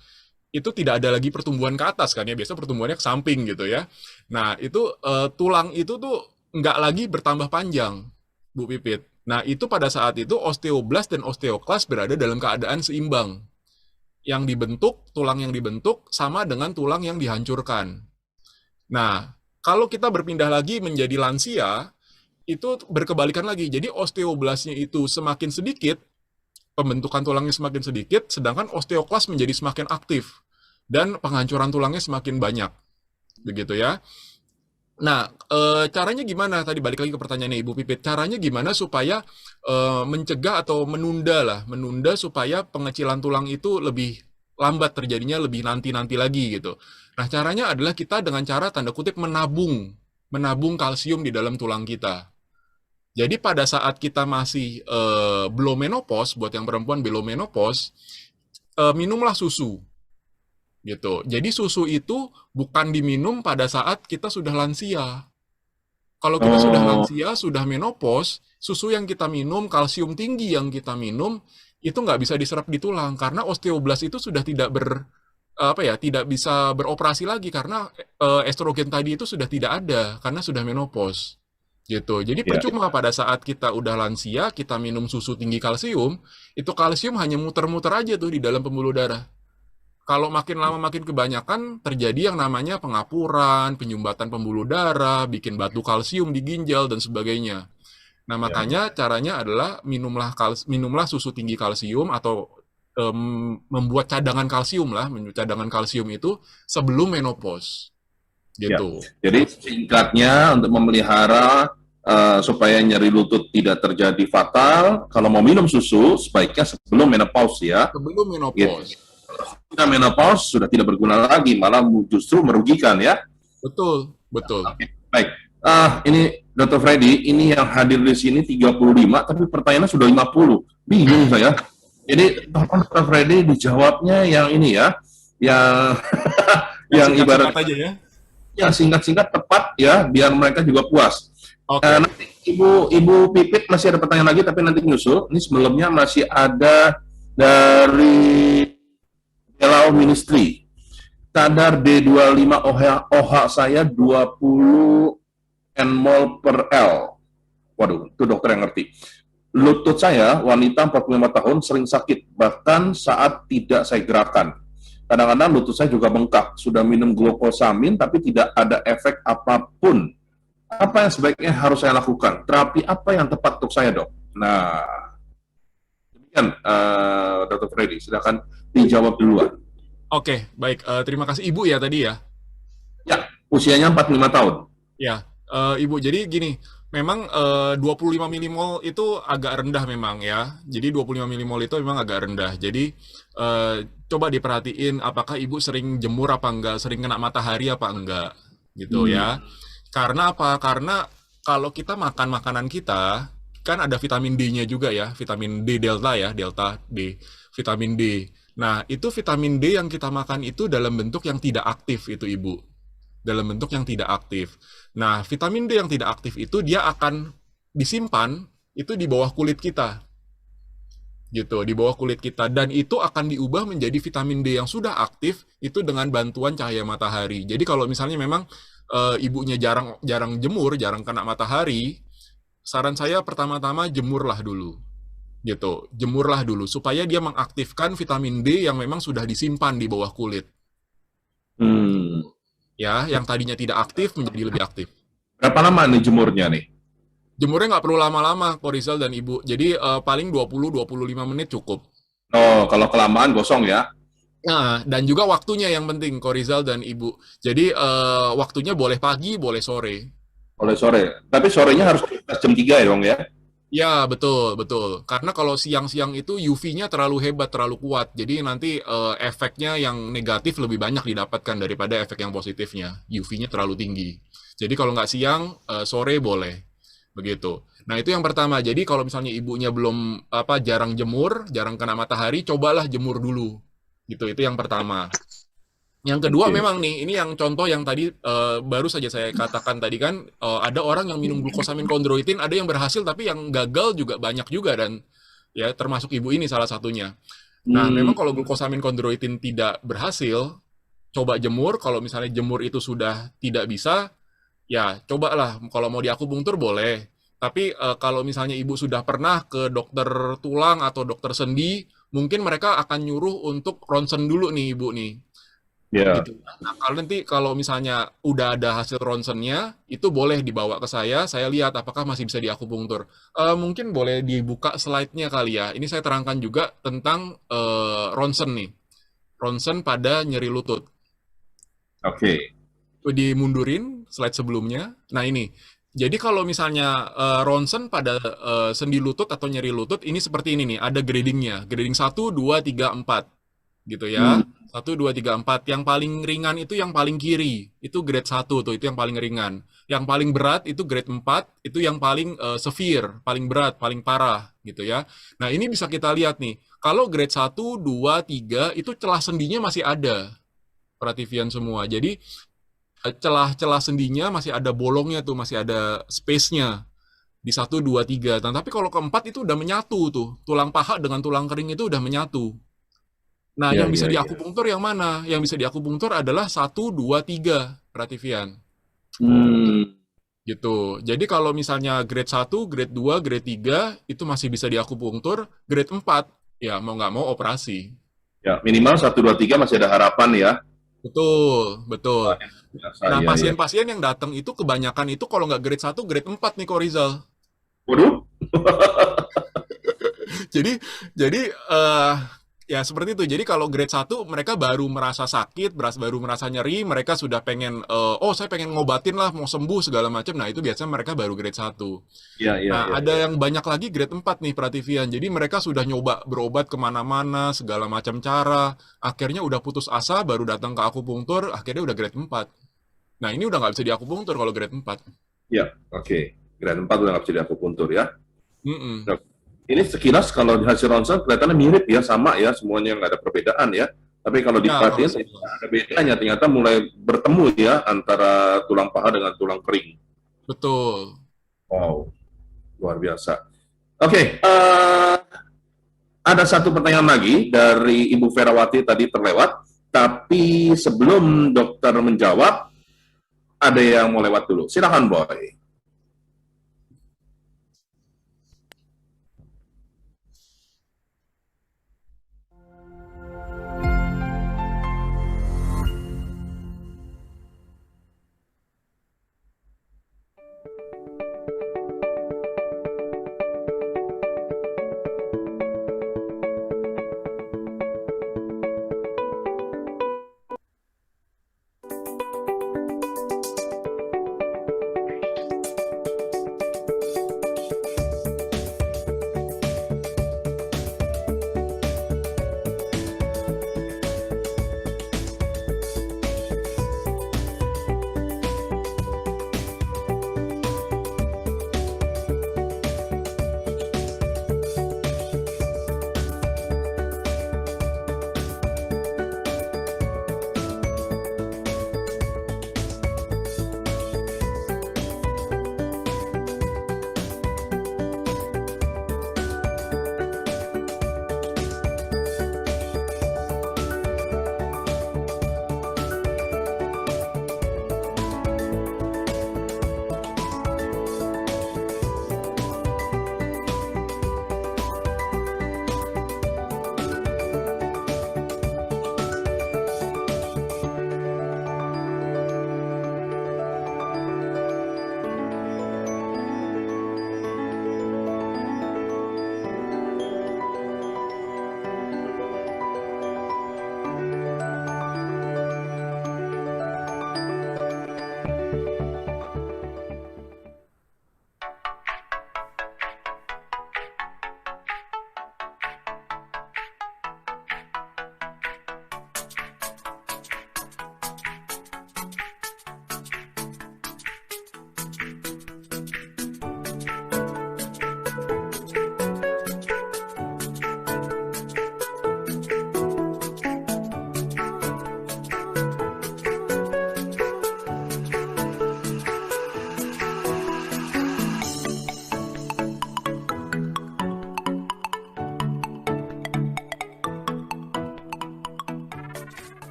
itu tidak ada lagi pertumbuhan ke atas kan ya, biasa pertumbuhannya ke samping gitu ya. Nah, itu tulang itu tuh nggak lagi bertambah panjang, Bu Pipit. Nah, itu pada saat itu osteoblast dan osteoklas berada dalam keadaan seimbang. Yang dibentuk, tulang yang dibentuk sama dengan tulang yang dihancurkan. Nah, kalau kita berpindah lagi menjadi lansia, itu berkebalikan lagi. Jadi osteoblastnya itu semakin sedikit, pembentukan tulangnya semakin sedikit, sedangkan osteoklas menjadi semakin aktif dan penghancuran tulangnya semakin banyak. Begitu ya. Nah, caranya gimana? Tadi balik lagi ke pertanyaannya Ibu Pipit. Caranya gimana supaya mencegah atau menunda supaya pengecilan tulang itu lebih lambat terjadinya, lebih nanti-nanti lagi gitu. Nah, caranya adalah kita dengan cara tanda kutip menabung kalsium di dalam tulang kita. Jadi pada saat kita masih belum menopause, buat yang perempuan belum menopause, minumlah susu gitu. Jadi susu itu bukan diminum pada saat kita sudah lansia. Kalau kita sudah Oh, lansia, sudah menopause, susu yang kita minum, kalsium tinggi yang kita minum, itu nggak bisa diserap di tulang karena osteoblast itu sudah tidak bisa beroperasi lagi karena estrogen tadi itu sudah tidak ada karena sudah menopause. Gitu. Jadi ya. percuma pada saat kita udah lansia, kita minum susu tinggi kalsium, itu kalsium hanya muter-muter aja tuh di dalam pembuluh darah. Kalau makin lama makin kebanyakan, terjadi yang namanya pengapuran, penyumbatan pembuluh darah, bikin batu kalsium di ginjal, dan sebagainya. Nah, Ya. makanya caranya adalah minumlah susu tinggi kalsium atau membuat cadangan kalsium lah, cadangan kalsium itu sebelum menopause. Ya, Gitu. jadi singkatnya untuk memelihara supaya nyeri lutut tidak terjadi fatal, kalau mau minum susu sebaiknya sebelum menopause ya. Sebelum Gitu. menopause. Sudah menopause sudah tidak berguna lagi, malah justru merugikan ya. Betul, betul. Oke, baik. Ini Dr. Freddy, ini yang hadir di sini 35, tapi pertanyaannya sudah 50. Bingung saya. Jadi tolong Dr. Freddy dijawabnya yang ini ya, yang Yang yang singkat-singkat ibarat aja ya. yang singkat-singkat tepat ya, biar mereka juga puas. Oke. Nanti Ibu Pipit masih ada pertanyaan lagi, tapi nanti nyusul. Ini sebelumnya masih ada dari Hello Ministry. Kadar D25 OH saya 20 nmol per L. Waduh, itu dokter yang ngerti. Lutut saya, wanita 45 tahun, sering sakit, bahkan saat tidak saya gerakan. Kadang-kadang lutut saya juga bengkak. Sudah minum glukosamin, tapi tidak ada efek apapun. Apa yang sebaiknya harus saya lakukan? Terapi apa yang tepat untuk saya, dok? Nah, demikian, Dr. Freddy. Silakan dijawab duluan. Oke, baik. Terima kasih Ibu ya tadi ya. Ya, usianya 45 tahun. Ya, Ibu. Jadi gini, memang 25 milimol itu agak rendah memang ya. Jadi 25 milimol itu memang agak rendah. Jadi coba diperhatiin apakah Ibu sering jemur apa enggak, sering kena matahari apa enggak, gitu Hmm. ya. Karena apa? Karena kalau kita makan makanan kita, kan ada vitamin D-nya juga ya, vitamin D delta ya, delta D, vitamin D. Nah, itu vitamin D yang kita makan itu dalam bentuk yang tidak aktif itu Ibu. Dalam bentuk yang tidak aktif. Nah, vitamin D yang tidak aktif itu dia akan disimpan itu di bawah kulit kita. Gitu, di bawah kulit kita dan itu akan diubah menjadi vitamin D yang sudah aktif itu dengan bantuan cahaya matahari. Jadi kalau misalnya memang ibunya jarang jarang jemur, jarang kena matahari, saran saya pertama-tama jemurlah dulu. Gitu, jemurlah dulu supaya dia mengaktifkan vitamin D yang memang sudah disimpan di bawah kulit. Hmm. Ya, yang tadinya tidak aktif menjadi lebih aktif. Berapa lama nih jemurnya nih? Jemurnya nggak perlu lama-lama, Ko Rizal dan Ibu. Jadi paling 20-25 menit cukup. Oh, kalau kelamaan gosong ya? Nah, dan juga waktunya yang penting, Ko Rizal dan Ibu. Jadi waktunya boleh pagi, boleh sore. Oleh sore. Tapi sorenya harus di atas jam 3 ya dong ya? Ya, betul, betul. Karena kalau siang-siang itu UV-nya terlalu hebat, terlalu kuat. Jadi nanti efeknya yang negatif lebih banyak didapatkan daripada efek yang positifnya. UV-nya terlalu tinggi. Jadi kalau nggak siang, sore boleh. Begitu. Nah, itu yang pertama. Jadi kalau misalnya ibunya belum jarang jemur, jarang kena matahari, cobalah jemur dulu. Gitu, itu yang pertama. Yang kedua Oke. memang nih, ini yang contoh yang tadi baru saja saya katakan tadi kan, ada orang yang minum glukosamin kondroitin, ada yang berhasil tapi yang gagal juga banyak juga dan ya termasuk ibu ini salah satunya. Nah, Hmm. memang kalau glukosamin kondroitin tidak berhasil, coba jemur. Kalau misalnya jemur itu sudah tidak bisa, ya cobalah. Kalau mau diakupunktur boleh. Tapi kalau misalnya ibu sudah pernah ke dokter tulang atau dokter sendi, mungkin mereka akan nyuruh untuk ronsen dulu nih ibu nih. Ya. Gitu. Nah, kalau misalnya udah ada hasil ronsennya, itu boleh dibawa ke saya lihat apakah masih bisa diakupunktur. Mungkin boleh dibuka slide-nya kali ya. Ini saya terangkan juga tentang ronsen nih. Ronsen pada nyeri lutut. Oke. Dimundurin slide sebelumnya. Nah ini, jadi kalau misalnya ronsen pada sendi lutut atau nyeri lutut, ini seperti ini nih, ada gradingnya. Grading 1, 2, 3, 4 gitu Hmm. ya. 1, 2, 3, 4. Yang paling ringan itu yang paling kiri. Itu grade 1 tuh, itu yang paling ringan. Yang paling berat itu grade 4, itu yang paling severe, paling berat, paling parah gitu ya. Nah ini bisa kita lihat nih, kalau grade 1, 2, 3 itu celah sendinya masih ada. Perhatian semua. Jadi celah-celah sendinya masih ada bolongnya tuh, masih ada space-nya di 1, 2, 3. Nah, tapi kalau keempat itu udah menyatu tuh. Tulang paha dengan tulang kering itu udah menyatu. Nah, Ya, yang bisa ya, ya. diakupunktur yang mana? Yang bisa diakupunktur adalah 1, 2, 3, Prativian. Hmm. Gitu. Jadi kalau misalnya grade 1, grade 2, grade 3 itu masih bisa diakupunktur, grade 4 ya mau nggak mau operasi. Ya, minimal 1, 2, 3 masih ada harapan ya. Betul, Wah, betul. biasa, Nah, ya, ya. pasien-pasien yang datang itu kebanyakan itu kalau nggak grade 1, grade 4 nih kok Rizal. Waduh. Jadi jadi ya seperti itu. Jadi kalau grade 1 mereka baru merasa sakit, baru merasa nyeri, mereka sudah pengen oh saya pengen ngobatin lah, mau sembuh segala macam. Nah, itu biasanya mereka baru grade 1. Ya, ya, Nah, ya, ada ya. yang banyak lagi grade 4 nih Prativian. Jadi mereka sudah nyoba berobat kemana-mana, segala macam cara. Akhirnya udah putus asa, baru datang ke akupunktur, akhirnya udah grade 4. Nah, ini udah nggak bisa diakupunktur kalau grade 4. Ya, oke. Grade 4 udah nggak bisa diakupuntur ya. Mm-mm. Nah, ini sekilas kalau di hasil ronsen kelihatannya mirip ya, sama ya, semuanya nggak ada perbedaan ya. Tapi kalau Ya, kalau diperhatiin semua. ada bedanya, ternyata mulai bertemu ya antara tulang paha dengan tulang kering. Betul. Wow, luar biasa. Oke, ada satu pertanyaan lagi dari Ibu Ferawati tadi terlewat, tapi sebelum dokter menjawab, ada yang mau lewat dulu. Silakan, Boy.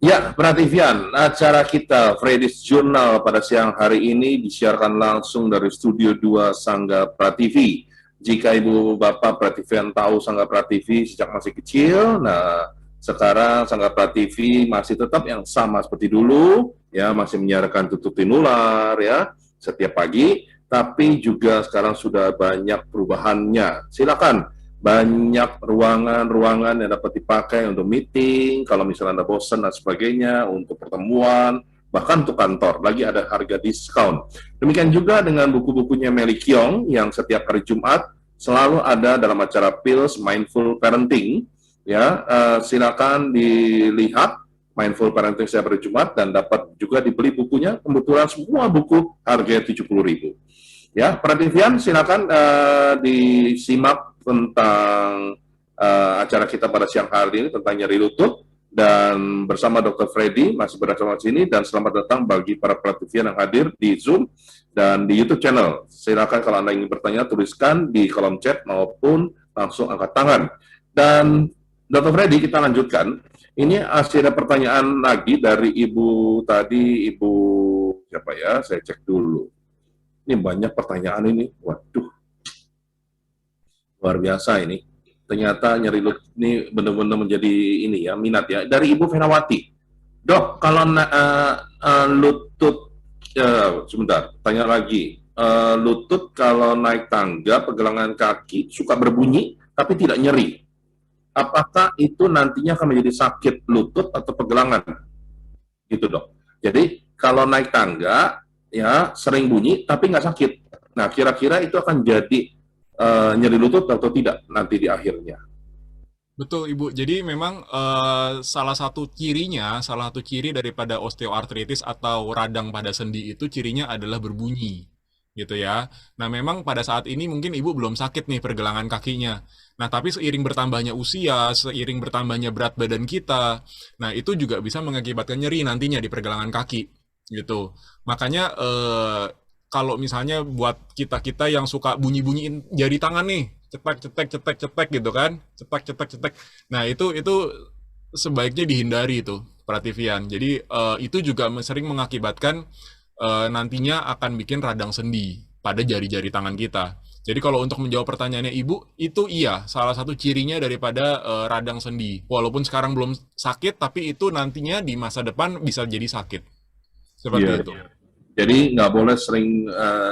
Ya, perhatian, acara kita Freddy's Journal pada siang hari ini disiarkan langsung dari Studio 2 Sangga Prativi. Jika Ibu Bapak Prativian tahu Sangga Prativi sejak masih kecil, nah sekarang Sangga Prativi masih tetap yang sama seperti dulu, ya masih menyiarkan Tutup Tinular ya setiap pagi, tapi juga sekarang sudah banyak perubahannya. Silakan banyak ruangan-ruangan yang dapat dipakai untuk meeting, kalau misalnya Anda bosan dan sebagainya, untuk pertemuan, bahkan untuk kantor, lagi ada harga diskon. Demikian juga dengan buku-bukunya Meli Kyong yang setiap hari Jumat selalu ada dalam acara PILS Mindful Parenting. Ya, silakan dilihat Mindful Parenting setiap hari Jumat dan dapat juga dibeli bukunya. Kebetulan semua buku harganya 70.000. Ya, perhatian silakan disimak tentang acara kita pada siang hari ini tentang nyeri lutut, dan bersama Dr. Freddy masih bersama sini, dan selamat datang bagi para praktivian yang hadir di Zoom dan di YouTube channel. Silakan kalau Anda ingin bertanya, tuliskan di kolom chat maupun langsung angkat tangan. Dan Dr. Freddy, kita lanjutkan. Ini ada pertanyaan lagi dari Ibu tadi, Ibu siapa ya? Saya cek dulu. Ini banyak pertanyaan ini. Waduh, luar biasa ini. Ternyata nyeri lutut ini benar-benar menjadi ini ya, minat ya. Dari Ibu Fenawati. Dok, kalau lutut, sebentar, tanya lagi. Lutut kalau naik tangga, pergelangan kaki suka berbunyi, tapi tidak nyeri. Apakah itu nantinya akan menjadi sakit lutut atau pergelangan? Gitu dok. Jadi kalau naik tangga, ya sering bunyi, tapi nggak sakit. Nah, kira-kira itu akan jadi nyeri lutut atau tidak nanti di akhirnya? Betul, Ibu. Jadi memang salah satu ciri daripada osteoartritis atau radang pada sendi itu cirinya adalah berbunyi, gitu ya. Nah, memang pada saat ini mungkin Ibu belum sakit nih pergelangan kakinya. Nah, tapi seiring bertambahnya usia, seiring bertambahnya berat badan kita, nah itu juga bisa mengakibatkan nyeri nantinya di pergelangan kaki, gitu. Makanya kalau misalnya buat kita-kita yang suka bunyi-bunyiin jari tangan nih, cetek cetek cetek cetek gitu kan, cetek cetek cetek. Nah, itu sebaiknya dihindari itu, Prativian. Jadi itu juga sering mengakibatkan nantinya akan bikin radang sendi pada jari-jari tangan kita. Jadi kalau untuk menjawab pertanyaannya Ibu, itu iya, salah satu cirinya daripada radang sendi. Walaupun sekarang belum sakit, tapi itu nantinya di masa depan bisa jadi sakit. Seperti Iya. itu. Jadi nggak boleh sering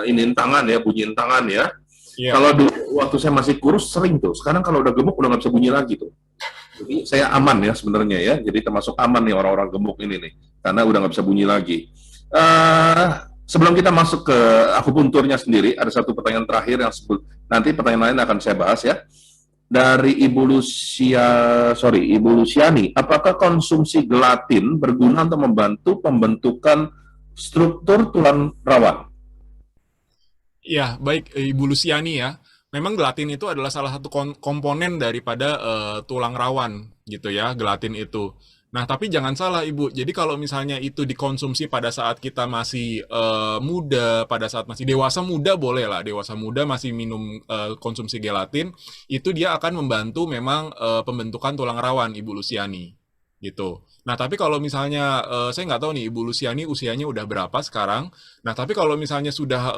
iniin tangan ya, bunyiin tangan ya. Iya. Kalau dulu waktu saya masih kurus sering tuh. Sekarang kalau udah gemuk udah nggak bisa bunyi lagi tuh. Jadi saya aman ya sebenarnya ya. Jadi termasuk aman nih orang-orang gemuk ini nih, karena udah nggak bisa bunyi lagi. Sebelum kita masuk ke akupunturnya sendiri, ada satu pertanyaan terakhir yang nanti pertanyaan lain akan saya bahas ya. Dari Ibu Luciani, apakah konsumsi gelatin berguna untuk membantu pembentukan struktur tulang rawan? Ya, baik Ibu Luciani ya. Memang gelatin itu adalah salah satu komponen daripada tulang rawan gitu ya, gelatin itu. Nah, tapi jangan salah Ibu. Jadi kalau misalnya itu dikonsumsi pada saat kita masih muda, pada saat masih dewasa muda boleh lah, dewasa muda masih minum konsumsi gelatin, itu dia akan membantu memang pembentukan tulang rawan Ibu Luciani gitu. Nah, tapi kalau misalnya saya nggak tahu nih Ibu Luciani usianya udah berapa sekarang. Nah, tapi kalau misalnya sudah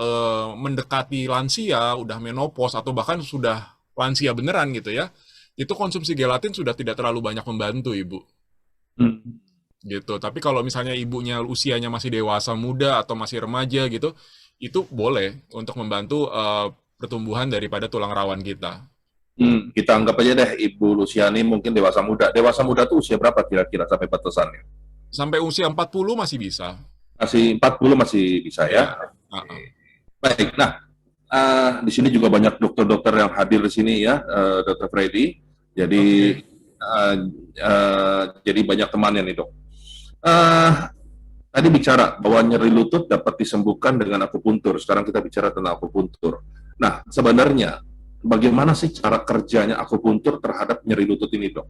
mendekati lansia, udah menopause atau bahkan sudah lansia beneran gitu ya, itu konsumsi gelatin sudah tidak terlalu banyak membantu Ibu. Hmm. Gitu. Tapi kalau misalnya ibunya usianya masih dewasa muda atau masih remaja gitu, itu boleh untuk membantu pertumbuhan daripada tulang rawan kita. Kita anggap aja deh Ibu Luciani mungkin dewasa muda. Dewasa muda tuh usia berapa kira-kira sampai batasannya? Sampai usia 40 masih bisa. Masih 40 masih bisa Ya. ya? Baik, nah di sini juga banyak dokter-dokter yang hadir di sini ya, Dokter Freddy. Jadi jadi banyak temannya nih dok. Tadi bicara bahwa nyeri lutut dapat disembuhkan dengan akupuntur. Sekarang kita bicara tentang akupuntur. Nah, sebenarnya bagaimana sih cara kerjanya akupuntur terhadap nyeri lutut ini, dok?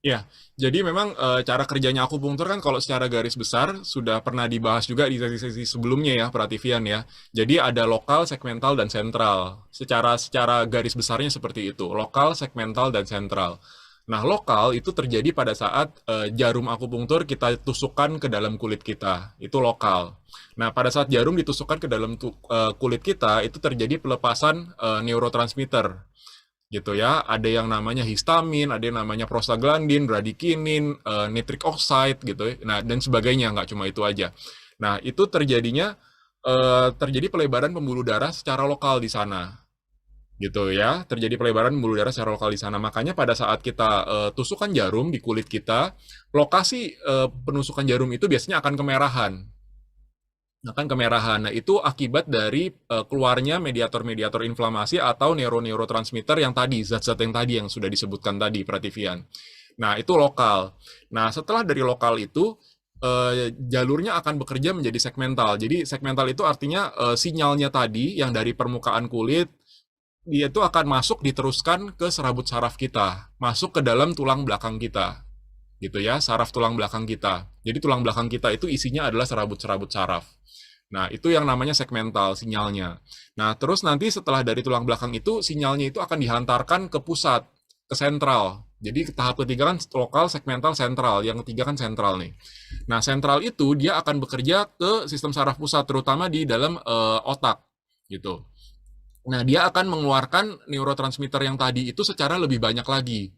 Ya, jadi memang cara kerjanya akupunktur kan kalau secara garis besar sudah pernah dibahas juga di sesi-sesi sebelumnya ya, Prativian ya. Jadi ada lokal, segmental, dan sentral. Secara garis besarnya seperti itu, lokal, segmental, dan sentral. Nah, lokal itu terjadi pada saat jarum akupunktur kita tusukkan ke dalam kulit kita. Itu lokal. Nah, pada saat jarum ditusukkan ke dalam kulit kita, itu terjadi pelepasan neurotransmitter gitu ya. Ada yang namanya histamin, ada yang namanya prostaglandin, bradikinin, nitric oxide gitu ya. Nah, dan sebagainya, nggak cuma itu aja. Nah, itu terjadi pelebaran pembuluh darah secara lokal di sana gitu ya, terjadi pelebaran pembuluh darah secara lokal di sana. Makanya pada saat kita tusukan jarum di kulit kita, lokasi penusukan jarum itu biasanya akan kemerahan. Nah, itu akibat dari keluarnya mediator-mediator inflamasi atau neurotransmitter yang tadi, zat-zat yang tadi yang sudah disebutkan tadi, Prativian. Nah, itu lokal. Nah, setelah dari lokal itu, jalurnya akan bekerja menjadi segmental. Jadi, segmental itu artinya sinyalnya tadi yang dari permukaan kulit, dia itu akan masuk diteruskan ke serabut saraf kita, masuk ke dalam tulang belakang kita, gitu ya, saraf tulang belakang kita. Jadi tulang belakang kita itu isinya adalah serabut-serabut saraf. Nah, itu yang namanya segmental sinyalnya. Nah, terus nanti setelah dari tulang belakang itu, sinyalnya itu akan dihantarkan ke pusat, ke sentral. Jadi tahap ketiga kan lokal, segmental, sentral. Yang ketiga kan sentral nih. Nah, sentral itu dia akan bekerja ke sistem saraf pusat, terutama di dalam otak, gitu. Nah, dia akan mengeluarkan neurotransmitter yang tadi itu secara lebih banyak lagi.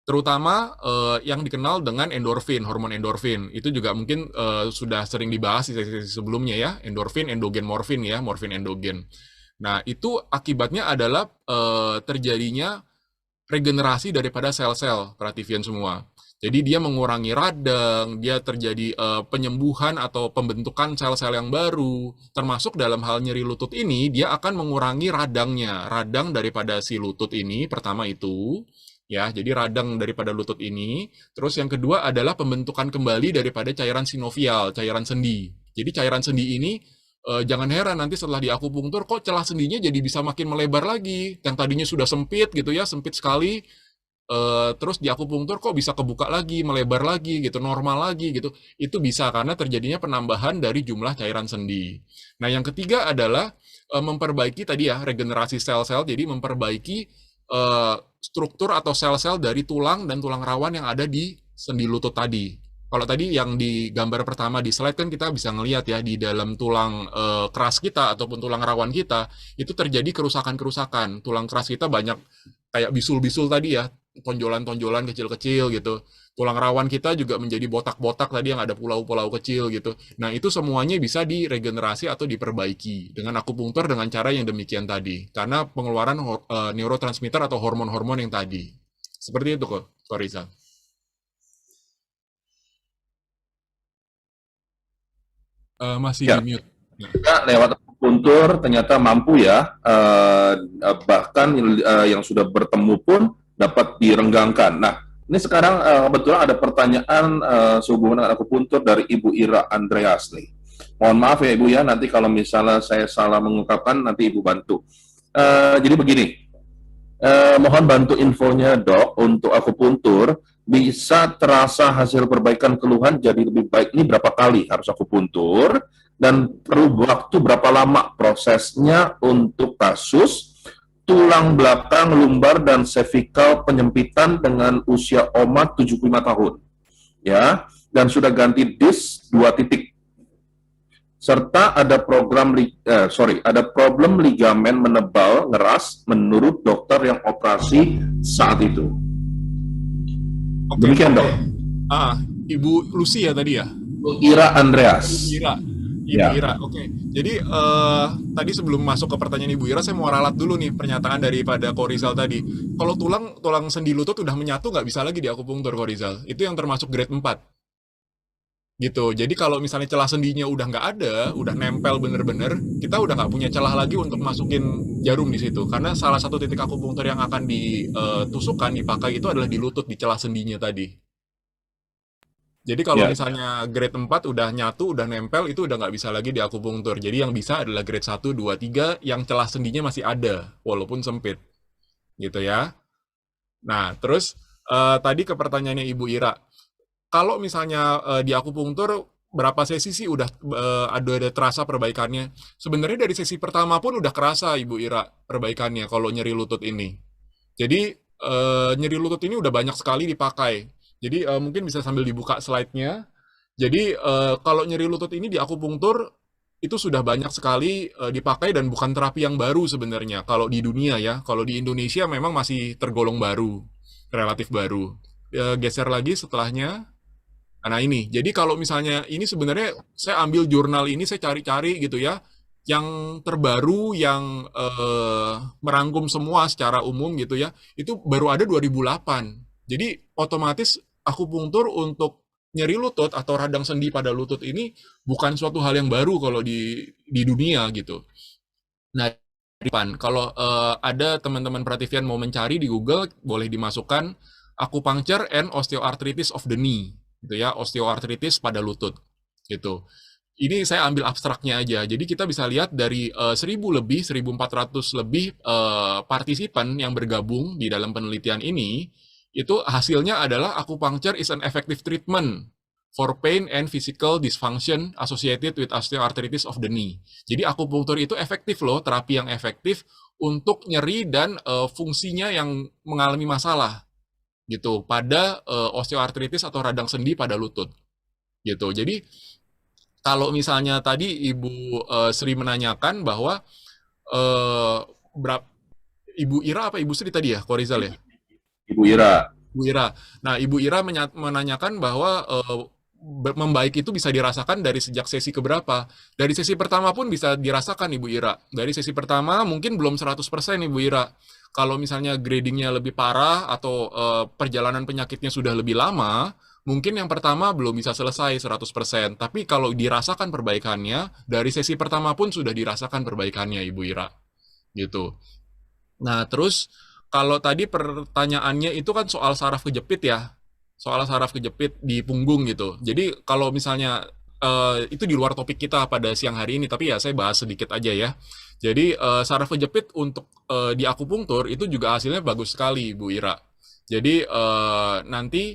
Terutama yang dikenal dengan endorfin, hormon endorfin. Itu juga mungkin sudah sering dibahas di sesi sebelumnya ya, endorfin, endogen morfin ya, morfin endogen. Nah, itu akibatnya adalah terjadinya regenerasi daripada sel-sel Prativian semua. Jadi dia mengurangi radang, dia terjadi penyembuhan atau pembentukan sel-sel yang baru. Termasuk dalam hal nyeri lutut ini, dia akan mengurangi radangnya. Radang daripada si lutut ini, pertama itu, ya, jadi radang daripada lutut ini. Terus yang kedua adalah pembentukan kembali daripada cairan sinovial, cairan sendi. Jadi cairan sendi ini, jangan heran nanti setelah diakupunktur, kok celah sendinya jadi bisa makin melebar lagi. Yang tadinya sudah sempit gitu ya, sempit sekali, terus di akupunktur kok bisa kebuka lagi, melebar lagi gitu, normal lagi gitu. Itu bisa karena terjadinya penambahan dari jumlah cairan sendi. Nah, yang ketiga adalah memperbaiki tadi ya, regenerasi sel-sel, jadi memperbaiki struktur atau sel-sel dari tulang dan tulang rawan yang ada di sendi lutut tadi. Kalau tadi yang di gambar pertama di slide kan kita bisa ngelihat ya, di dalam tulang keras kita ataupun tulang rawan kita, itu terjadi kerusakan-kerusakan. Tulang keras kita banyak kayak bisul-bisul tadi ya, tonjolan-tonjolan kecil-kecil gitu. Tulang rawan kita juga menjadi botak-botak tadi yang ada pulau-pulau kecil gitu. Nah, itu semuanya bisa diregenerasi atau diperbaiki dengan akupunktur dengan cara yang demikian tadi. Karena pengeluaran neurotransmitter atau hormon-hormon yang tadi. Seperti itu kok, Riza. Masih Ya, di mute. kita lewat akupuntur ternyata mampu ya, bahkan yang sudah bertemu pun dapat direnggangkan. Nah, ini sekarang kebetulan ada pertanyaan sehubungan dengan akupuntur dari Ibu Ira Andreas nih. Mohon maaf ya Ibu ya, nanti kalau misalnya saya salah mengungkapkan, nanti Ibu bantu. Jadi begini, mohon bantu infonya dok, untuk akupuntur bisa terasa hasil perbaikan keluhan jadi lebih baik ini berapa kali harus akupuntur, dan perlu waktu berapa lama prosesnya untuk kasus tulang belakang, lumbar, dan cervical penyempitan dengan usia Oma 75 tahun. Ya, dan sudah ganti disk 2 titik. Serta ada ada problem ligamen menebal ngeras menurut dokter yang operasi saat itu. Oke. Demikian dok. Ibu Lucy ya tadi ya? Ira Andreas. Ibu Ira, oke. Jadi tadi sebelum masuk ke pertanyaan Ibu Ira, saya mau ralat dulu nih pernyataan daripada Korizal tadi. Kalau tulang sendi lutut udah menyatu, nggak bisa lagi diakupunktur, Korizal. Itu yang termasuk grade 4. Gitu. Jadi kalau misalnya celah sendinya udah nggak ada, udah nempel bener-bener, kita udah nggak punya celah lagi untuk masukin jarum di situ. Karena salah satu titik akupunktur yang akan ditusukkan, dipakai itu adalah di lutut, di celah sendinya tadi. Jadi kalau misalnya grade 4 udah nyatu, udah nempel, itu udah nggak bisa lagi diakupunktur. Jadi yang bisa adalah grade 1, 2, 3 yang celah sendinya masih ada, walaupun sempit. Gitu ya. Nah, terus tadi ke pertanyaannya Ibu Ira. Kalau misalnya di akupunktur, berapa sesi sih udah ada terasa perbaikannya? Sebenarnya dari sesi pertama pun udah kerasa Ibu Ira perbaikannya kalau nyeri lutut ini. Jadi nyeri lutut ini udah banyak sekali dipakai. Jadi mungkin bisa sambil dibuka slide-nya. Jadi kalau nyeri lutut ini di akupunktur itu sudah banyak sekali dipakai dan bukan terapi yang baru sebenarnya kalau di dunia ya. Kalau di Indonesia memang masih tergolong baru, relatif baru. Geser lagi setelahnya. Nah ini, jadi kalau misalnya ini sebenarnya saya ambil jurnal ini, saya cari-cari gitu ya, yang terbaru, yang merangkum semua secara umum gitu ya, itu baru ada 2008. Jadi otomatis akupunktur untuk nyeri lutut atau radang sendi pada lutut ini bukan suatu hal yang baru kalau di dunia gitu. Nah, kalau ada teman-teman Prativian mau mencari di Google, boleh dimasukkan acupuncture and osteoarthritis of the knee, gitu ya, osteoarthritis pada lutut, gitu. Ini saya ambil abstraknya aja. Jadi kita bisa lihat dari 1000 lebih, 1400 lebih partisipan yang bergabung di dalam penelitian ini, itu hasilnya adalah acupuncture is an effective treatment for pain and physical dysfunction associated with osteoarthritis of the knee. Jadi akupunktur itu efektif loh, terapi yang efektif untuk nyeri dan fungsinya yang mengalami masalah gitu pada osteoartritis atau radang sendi pada lutut gitu. Jadi kalau misalnya tadi Ibu Sri menanyakan bahwa berapa Ibu Ira apa Ibu Sri tadi ya, Korizal ya? Ibu Ira. Ibu Ira. Nah, Ibu Ira menanyakan bahwa membaik itu bisa dirasakan dari sejak sesi keberapa. Dari sesi pertama pun bisa dirasakan Ibu Ira. Dari sesi pertama mungkin belum 100% Ibu Ira. Kalau misalnya gradingnya lebih parah atau perjalanan penyakitnya sudah lebih lama, mungkin yang pertama belum bisa selesai 100%. Tapi kalau dirasakan perbaikannya, dari sesi pertama pun sudah dirasakan perbaikannya Ibu Ira. Gitu. Nah, terus kalau tadi pertanyaannya itu kan soal saraf kejepit ya. Soal saraf kejepit di punggung gitu. Jadi kalau misalnya itu di luar topik kita pada siang hari ini, tapi ya saya bahas sedikit aja ya. Jadi saraf kejepit untuk di akupunktur itu juga hasilnya bagus sekali, Bu Ira. Jadi nanti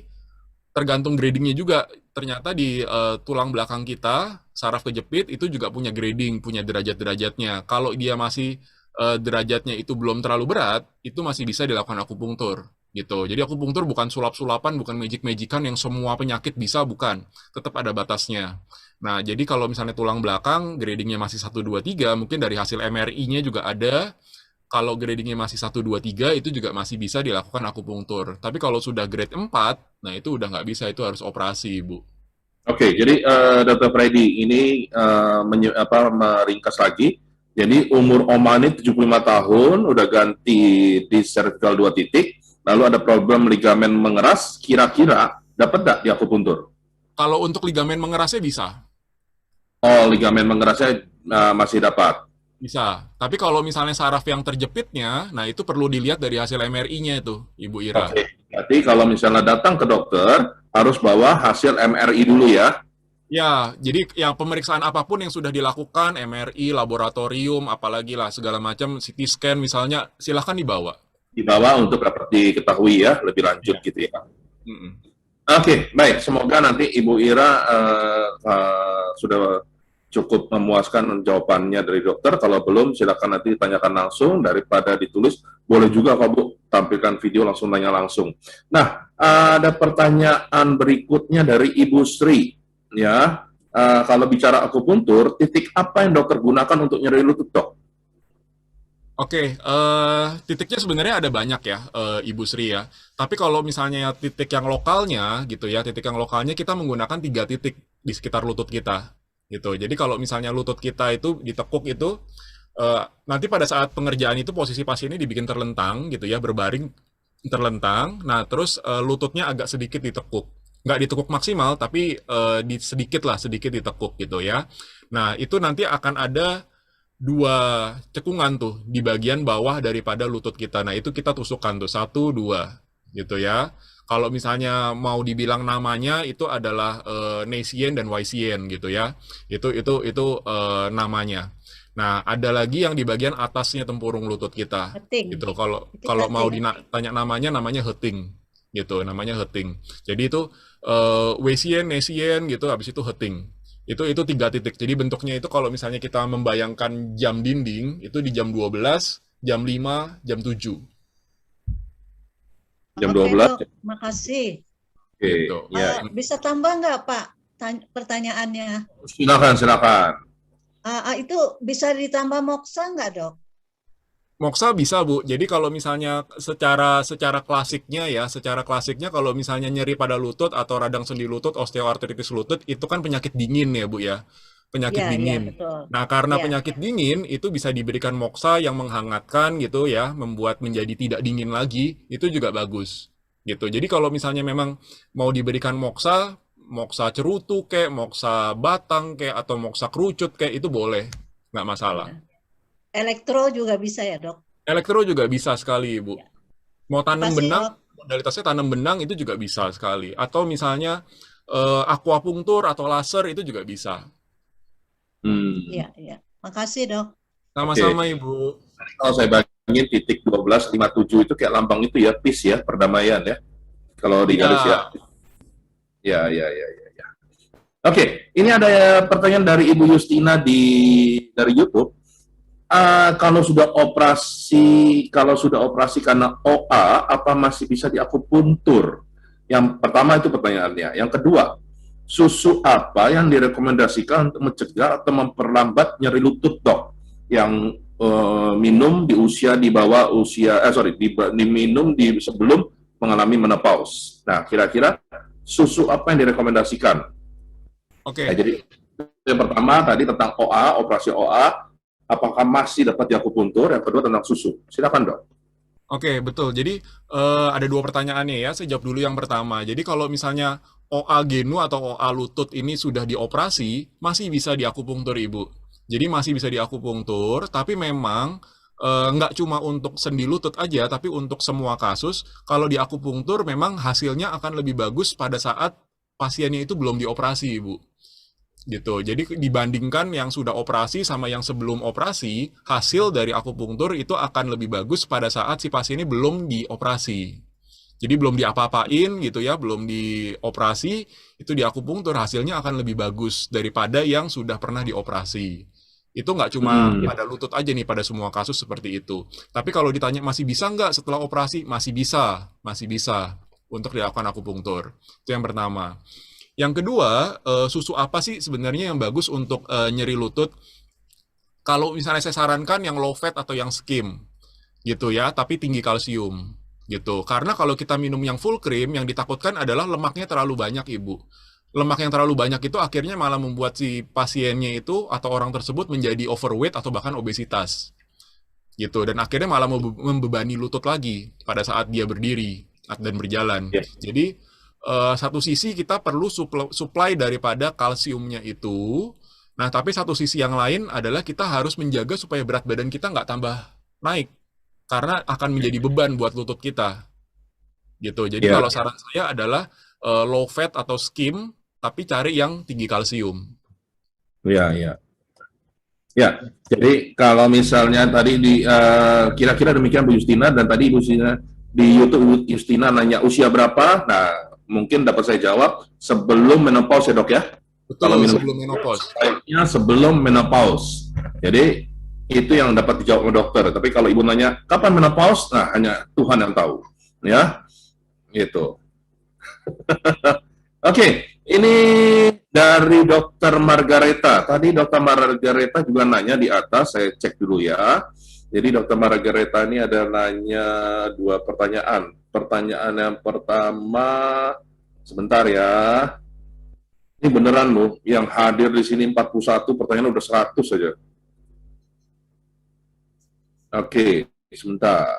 tergantung gradingnya juga. Ternyata di tulang belakang kita, saraf kejepit itu juga punya grading, punya derajat-derajatnya. Kalau dia masih derajatnya itu belum terlalu berat, itu masih bisa dilakukan akupunktur gitu. Jadi akupunktur bukan sulap-sulapan, bukan magic-magican yang semua penyakit bisa, bukan. Tetap ada batasnya. Nah, jadi kalau misalnya tulang belakang gradingnya masih 1 2 3, mungkin dari hasil MRI-nya juga ada. Kalau gradingnya masih 1 2 3 itu juga masih bisa dilakukan akupunktur. Tapi kalau sudah grade 4, nah itu udah nggak bisa, itu harus operasi, Bu. Oke, jadi Dr. Freddy ini meringkas lagi. Jadi umur Oma ini 75 tahun, udah ganti di cervical 2 titik, lalu ada problem ligamen mengeras, kira-kira dapat nggak di akupunktur? Kalau untuk ligamen mengerasnya bisa. Oh, ligamen mengerasnya masih dapat. Bisa. Tapi kalau misalnya saraf yang terjepitnya, nah itu perlu dilihat dari hasil MRI-nya itu, Ibu Ira. Oke, berarti kalau misalnya datang ke dokter, harus bawa hasil MRI dulu ya? Ya, jadi yang pemeriksaan apapun yang sudah dilakukan, MRI, laboratorium, apalagi lah segala macam, CT scan misalnya, silahkan dibawa. Dibawa untuk dapat diketahui ya, lebih lanjut Ya. gitu ya. Mm-mm. Oke, baik. Semoga nanti Ibu Ira sudah cukup memuaskan jawabannya dari dokter. Kalau belum, silakan nanti ditanyakan langsung. Daripada ditulis, boleh juga kalau Bu tampilkan video langsung tanya langsung. Nah, ada pertanyaan berikutnya dari Ibu Sri. Ya, kalau bicara akupuntur, titik apa yang dokter gunakan untuk nyeri lutut, dok? Oke, titiknya sebenarnya ada banyak ya, Ibu Sri ya. Tapi kalau misalnya titik yang lokalnya gitu ya, titik yang lokalnya kita menggunakan 3 titik di sekitar lutut kita gitu. Jadi kalau misalnya lutut kita itu ditekuk itu, nanti pada saat pengerjaan itu posisi pasiennya dibikin terlentang gitu ya, berbaring terlentang. Nah, terus lututnya agak sedikit ditekuk. Nggak ditekuk maksimal, tapi sedikit lah, sedikit ditekuk gitu ya. Nah, itu nanti akan ada 2 cekungan tuh di bagian bawah daripada lutut kita. Nah, itu kita tusukkan tuh, 1, 2 gitu ya. Kalau misalnya mau dibilang namanya itu adalah Neisien dan Waisien gitu ya. Itu namanya. Nah, ada lagi yang di bagian atasnya tempurung lutut kita. Heting. Gitu. Kalau Itu kalau mau heting. ditanya namanya heting. Gitu, namanya heting. Jadi itu Waisien, Neisien gitu, habis itu heting. Itu 3 titik. Jadi bentuknya itu kalau misalnya kita membayangkan jam dinding, itu di jam 12, jam 5, jam 7. Jam Oke 12. dok, makasih. Oke, Gitu. ya. Bisa tambah nggak Pak pertanyaannya? Silakan. Itu bisa ditambah moksa nggak dok? Moksa bisa, Bu. Jadi kalau misalnya secara klasiknya ya, secara klasiknya kalau misalnya nyeri pada lutut atau radang sendi lutut, osteoartritis lutut, itu kan penyakit dingin ya, Bu ya. Penyakit Ya, ya dingin. betul. Nah, karena Ya, penyakit dingin itu bisa diberikan moksa yang menghangatkan gitu ya, membuat menjadi tidak dingin lagi, itu juga bagus. Gitu. Jadi kalau misalnya memang mau diberikan moksa, moksa cerutu kayak, moksa batang kayak, atau moksa kerucut kayak, itu boleh. Nggak masalah. ya. Elektro juga bisa ya dok? Elektro juga bisa sekali, Bu. Ya. Mau tanam Makasih benang, dok. modalitasnya tanam benang itu juga bisa sekali. Atau misalnya akupunktur atau laser itu juga bisa. Iya, iya. Makasih dok. Sama-sama, Ibu. Kalau saya bandingin titik 1257 itu kayak lambang itu ya, peace ya, perdamaian ya. Kalau di garis ya. Ya. Oke, ini ada pertanyaan dari Ibu Justina dari YouTube. Kalau sudah operasi karena OA, apa masih bisa diakupuntur? Yang pertama itu pertanyaannya. Yang kedua, susu apa yang direkomendasikan untuk mencegah atau memperlambat nyeri lutut, dok? Yang minum diminum sebelum mengalami menopause. Nah, kira-kira susu apa yang direkomendasikan? Oke. Nah, jadi yang pertama tadi tentang OA, operasi OA, apakah masih dapat diakupuntur? Yang kedua tentang susu. Silakan dok. Oke, betul. Jadi ada dua pertanyaannya ya. Saya jawab dulu yang pertama. Jadi kalau misalnya OA genu atau OA lutut ini sudah dioperasi, masih bisa diakupunktur, Ibu. Jadi masih bisa diakupunktur, tapi memang nggak cuma untuk sendi lutut aja, tapi untuk semua kasus, kalau diakupunktur memang hasilnya akan lebih bagus pada saat pasiennya itu belum dioperasi, Ibu. Gitu. Jadi dibandingkan yang sudah operasi sama yang sebelum operasi, hasil dari akupunktur itu akan lebih bagus pada saat si pasien ini belum dioperasi. Jadi belum diapa-apain gitu ya, belum dioperasi, itu diakupunktur hasilnya akan lebih bagus daripada yang sudah pernah dioperasi. Itu nggak cuma pada lutut aja nih, pada semua kasus seperti itu. Tapi kalau ditanya masih bisa nggak setelah operasi? Masih bisa untuk dilakukan akupunktur. Itu yang pertama. Yang kedua, susu apa sih sebenarnya yang bagus untuk nyeri lutut? Kalau misalnya saya sarankan yang low fat atau yang skim, gitu ya, tapi tinggi kalsium, gitu. Karena kalau kita minum yang full cream, yang ditakutkan adalah lemaknya terlalu banyak, Ibu. Lemak yang terlalu banyak itu akhirnya malah membuat si pasiennya itu atau orang tersebut menjadi overweight atau bahkan obesitas, gitu. Dan akhirnya malah membebani lutut lagi pada saat dia berdiri dan berjalan. Yeah. Jadi satu sisi kita perlu supply daripada kalsiumnya itu. Nah, tapi satu sisi yang lain adalah kita harus menjaga supaya berat badan kita nggak tambah naik. Karena akan menjadi beban buat lutut kita. Gitu. Jadi kalau saran saya adalah low fat atau skim, tapi cari yang tinggi kalsium. Ya, jadi kalau misalnya tadi kira-kira demikian Bu Justina, dan tadi Bu Justina di YouTube Bu Justina nanya usia berapa. Nah, mungkin dapat saya jawab sebelum menopause ya dok ya. Betul, kalau sebelum menopause. Baiknya sebelum menopause. Jadi itu yang dapat dijawab oleh dokter. Tapi kalau ibu nanya kapan menopause, nah hanya Tuhan yang tahu, ya. Gitu. Oke, ini dari Dokter Margareta. Tadi Dokter Margareta juga nanya di atas, saya cek dulu ya. Jadi Dokter Margareta ini ada nanya dua pertanyaan. Pertanyaan yang pertama, sebentar ya. Ini beneran loh, yang hadir di sini 41, pertanyaan udah 100 saja. Oke, sebentar.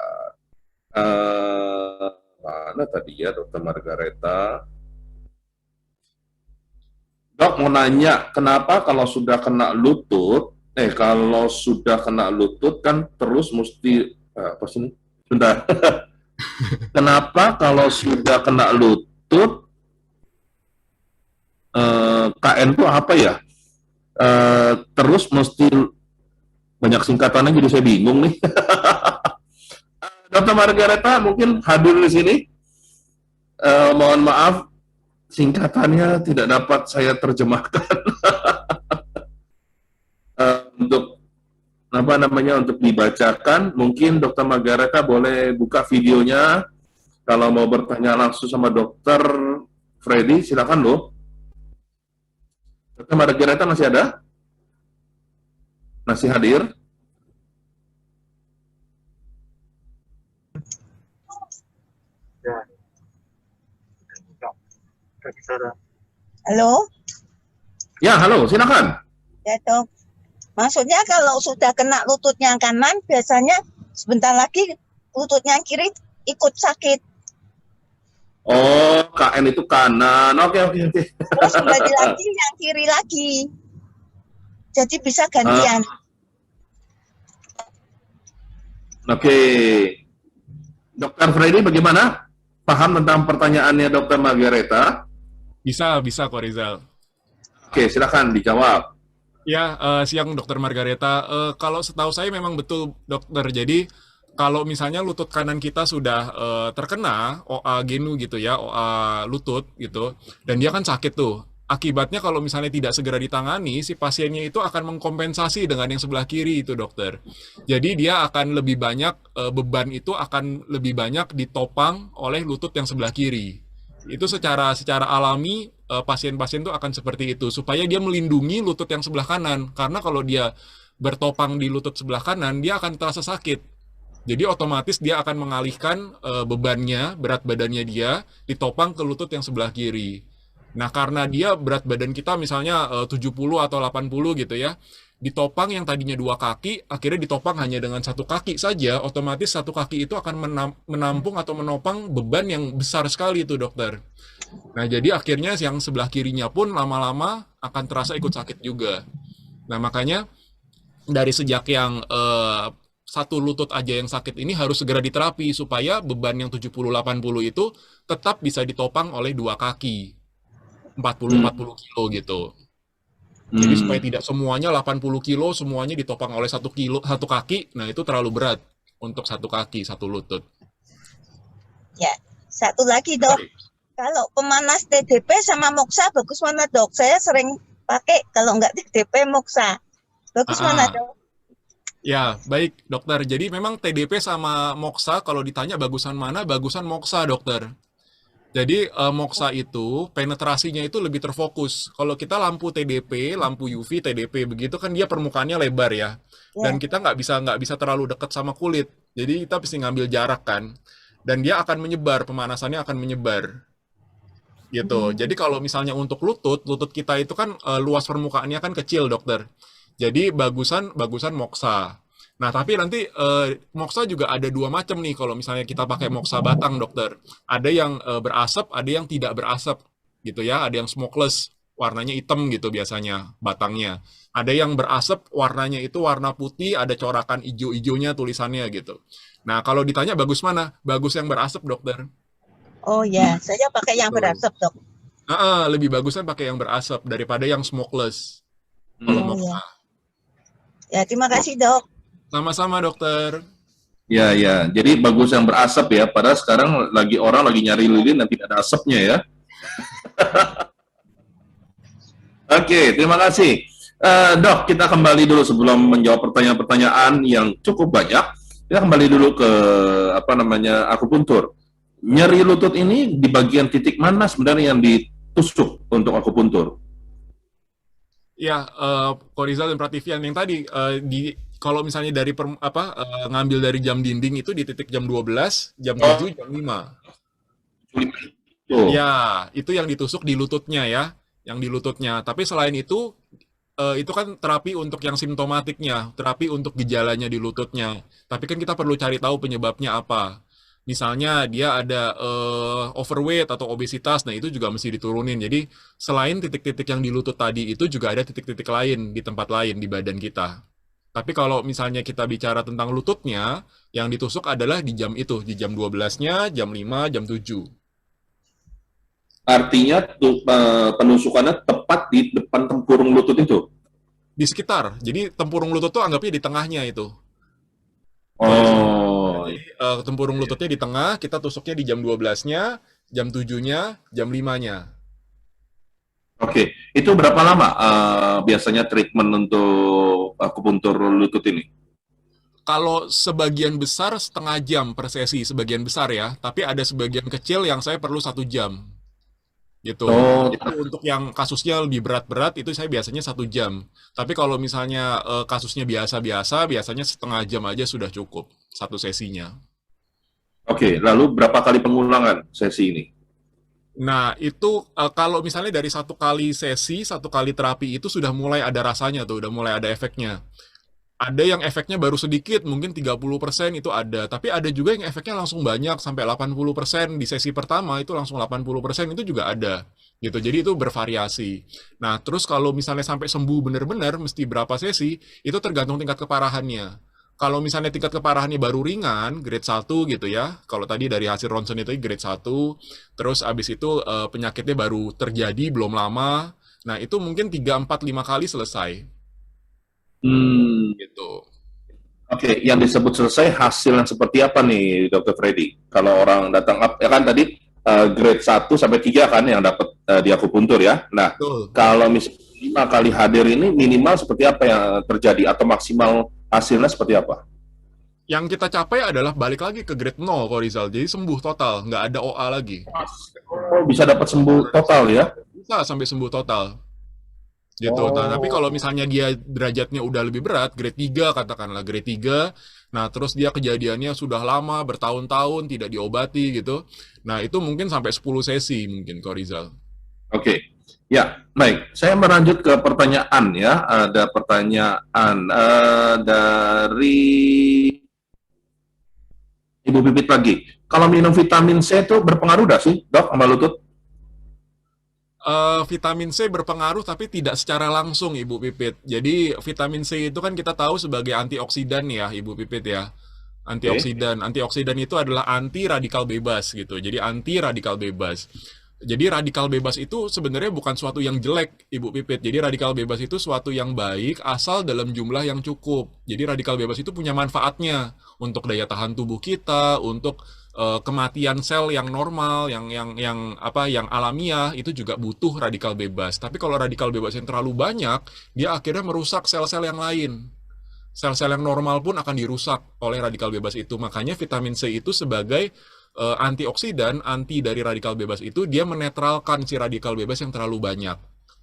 Mana tadi ya Dokter Margareta? Dok mau nanya, kenapa kalau sudah kena lutut, kan terus mesti, apa sih? Bentar. Kenapa kalau sudah kena lutut, KN itu apa ya? Terus mesti banyak singkatannya, jadi saya bingung nih. Dokter Margareta mungkin hadir di sini. Mohon maaf, singkatannya tidak dapat saya terjemahkan. Untuk apa namanya, untuk dibacakan, mungkin Dokter Margareta boleh buka videonya Kalau mau bertanya langsung sama Dokter Freddy, silakan loh. Dokter Margareta masih ada? Masih hadir? Halo, Ya, halo, silakan. ya dok. Maksudnya kalau sudah kena lututnya kanan, biasanya sebentar lagi lututnya kiri ikut sakit. Oh, KN itu kanan. Oke, oke, oke. Terus kembali lagi yang kiri lagi. Jadi bisa gantian. Oke. Dokter Freddy bagaimana? Paham tentang pertanyaannya Dokter Margareta? Bisa kok Rizal. Oke, silakan dijawab. Ya, siang Dokter Margareta. Kalau setahu saya memang betul dokter. Jadi kalau misalnya lutut kanan kita sudah terkena OA genu gitu ya, OA lutut gitu, dan dia kan sakit tuh. Akibatnya kalau misalnya tidak segera ditangani, si pasiennya itu akan mengkompensasi dengan yang sebelah kiri itu dokter. Jadi dia akan lebih banyak, beban itu akan lebih banyak ditopang oleh lutut yang sebelah kiri. Itu secara alami pasien-pasien itu akan seperti itu supaya dia melindungi lutut yang sebelah kanan, karena kalau dia bertopang di lutut sebelah kanan dia akan terasa sakit. Jadi otomatis dia akan mengalihkan bebannya, berat badannya dia ditopang ke lutut yang sebelah kiri. Nah, karena dia berat badan kita misalnya 70 atau 80 gitu ya, ditopang yang tadinya 2 kaki, akhirnya ditopang hanya dengan 1 kaki saja, otomatis 1 kaki itu akan menampung atau menopang beban yang besar sekali itu dokter. Nah, jadi akhirnya yang sebelah kirinya pun lama-lama akan terasa ikut sakit juga. Nah, makanya dari sejak yang satu lutut aja yang sakit ini harus segera diterapi supaya beban yang 70-80 itu tetap bisa ditopang oleh 2 kaki. 40 kilo gitu. Jadi supaya tidak semuanya 80 kilo semuanya ditopang oleh 1 kaki, nah itu terlalu berat untuk 1 kaki, 1 lutut. Ya, satu lagi dok. Kalau pemanas TDP sama Moxa bagus mana dok? Saya sering pakai kalau nggak TDP Moxa. Bagus mana dok? Ya, baik dokter. Jadi memang TDP sama Moxa kalau ditanya bagusan mana, bagusan Moxa dokter. Jadi Moxa itu penetrasinya itu lebih terfokus. Kalau kita lampu TDP, lampu UV TDP begitu kan dia permukaannya lebar ya. Dan kita nggak bisa terlalu dekat sama kulit. Jadi kita mesti ngambil jarak kan. Dan dia akan menyebar, pemanasannya akan menyebar. Gitu. Jadi kalau misalnya untuk lutut kita itu kan luas permukaannya kan kecil dokter. Jadi bagusan Moxa. Nah, tapi nanti Moxa juga ada 2 macam nih kalau misalnya kita pakai Moxa batang, dokter. Ada yang berasap, ada yang tidak berasap, gitu ya. Ada yang smokeless, warnanya hitam gitu biasanya, batangnya. Ada yang berasap, warnanya itu warna putih, ada corakan hijau-hijaunya tulisannya gitu. Nah, kalau ditanya bagus mana? Bagus yang berasap, dokter. Oh ya, saya pakai yang berasap dok. Lebih bagusnya pakai yang berasap daripada yang smokeless. Kalau Moxa. Ya, terima kasih dok. Sama-sama dokter. Ya, ya. Jadi bagus yang berasap ya. Padahal sekarang orang lagi nyari lilin dan tidak ada asapnya ya. Oke, terima kasih. Dok, kita kembali dulu sebelum menjawab pertanyaan-pertanyaan yang cukup banyak. Kita kembali dulu ke akupuntur. Nyeri lutut ini di bagian titik mana sebenarnya yang ditusuk untuk akupuntur? Ya, Korizal dan Prativian yang tadi kalau misalnya dari ngambil dari jam dinding itu di titik jam 12, jam 7, jam 5. Ya, itu yang ditusuk di lututnya ya, yang di lututnya. Tapi selain itu kan terapi untuk yang simptomatiknya, terapi untuk gejalanya di lututnya. Tapi kan kita perlu cari tahu penyebabnya apa. Misalnya dia ada overweight atau obesitas, nah itu juga mesti diturunin. Jadi selain titik-titik yang di lutut tadi itu juga ada titik-titik lain di tempat lain di badan kita. Tapi kalau misalnya kita bicara tentang lututnya, yang ditusuk adalah di jam itu, di jam 12-nya, jam 5, jam 7. Artinya penusukannya tepat di depan tempurung lutut itu? Di sekitar. Jadi tempurung lutut tuh anggapnya di tengahnya itu. Oh. Jadi tempurung lututnya di tengah, kita tusuknya di jam 12-nya, jam 7-nya, jam 5-nya. Oke, itu berapa lama biasanya treatment untuk akupuntur lutut ini? Kalau sebagian besar setengah jam per sesi, sebagian besar ya, tapi ada sebagian kecil yang saya perlu 1 jam. Gitu. Oh, Itu untuk yang kasusnya lebih berat-berat itu saya biasanya 1 jam. Tapi kalau misalnya kasusnya biasa-biasa, biasanya setengah jam aja sudah cukup satu sesinya. oke. Lalu berapa kali pengulangan sesi ini? Nah, itu kalau misalnya dari satu kali sesi, satu kali terapi itu sudah mulai ada rasanya tuh, udah mulai ada efeknya. Ada yang efeknya baru sedikit, mungkin 30% itu ada. Tapi ada juga yang efeknya langsung banyak, sampai 80% di sesi pertama, itu langsung 80% itu juga ada. Gitu, jadi itu bervariasi. Nah, terus kalau misalnya sampai sembuh benar-benar, mesti berapa sesi, itu tergantung tingkat keparahannya. Kalau misalnya tingkat keparahannya baru ringan, grade 1 gitu ya, kalau tadi dari hasil ronsen itu grade 1, terus abis itu penyakitnya baru terjadi, belum lama, nah itu mungkin 3, 4, 5 kali selesai. Hmm, Gitu. Oke, yang disebut selesai hasil yang seperti apa nih, Dokter Freddy? Kalau orang datang ya kan tadi grade 1 sampai 3 kan yang dapat di akupuntur ya. Nah, Betul. kalau misalnya 5 kali hadir ini minimal seperti apa yang terjadi atau maksimal hasilnya seperti apa? Yang kita capai adalah balik lagi ke grade 0 kok Rizal. Jadi sembuh total, nggak ada OA lagi. Oh, bisa dapat sembuh total ya? Bisa sampai sembuh total. Gitu. Nah, tapi Oh, kalau misalnya dia derajatnya udah lebih berat, grade 3 katakanlah, grade 3, nah terus dia kejadiannya sudah lama, bertahun-tahun, tidak diobati gitu. Nah, itu mungkin sampai 10 sesi mungkin kok Rizal. oke. Ya, baik. Saya melanjut ke pertanyaan ya. Ada pertanyaan dari Ibu Pipit lagi. Kalau minum vitamin C itu berpengaruh nggak sih, Dok, sama lutut? Vitamin C berpengaruh tapi tidak secara langsung Ibu Pipit. Jadi vitamin C itu kan kita tahu sebagai antioksidan ya Ibu Pipit ya. Oke. Antioksidan itu adalah anti radikal bebas gitu. Jadi anti radikal bebas. Jadi radikal bebas itu sebenarnya bukan suatu yang jelek, Ibu Pipit. Jadi radikal bebas itu suatu yang baik asal dalam jumlah yang cukup. Jadi radikal bebas itu punya manfaatnya untuk daya tahan tubuh kita, untuk kematian sel yang normal, yang alamiah itu juga butuh radikal bebas. Tapi kalau radikal bebas yang terlalu banyak, dia akhirnya merusak sel-sel yang lain. Sel-sel yang normal pun akan dirusak oleh radikal bebas itu. Makanya vitamin C itu sebagai antioksidan, anti dari radikal bebas itu dia menetralkan si radikal bebas yang terlalu banyak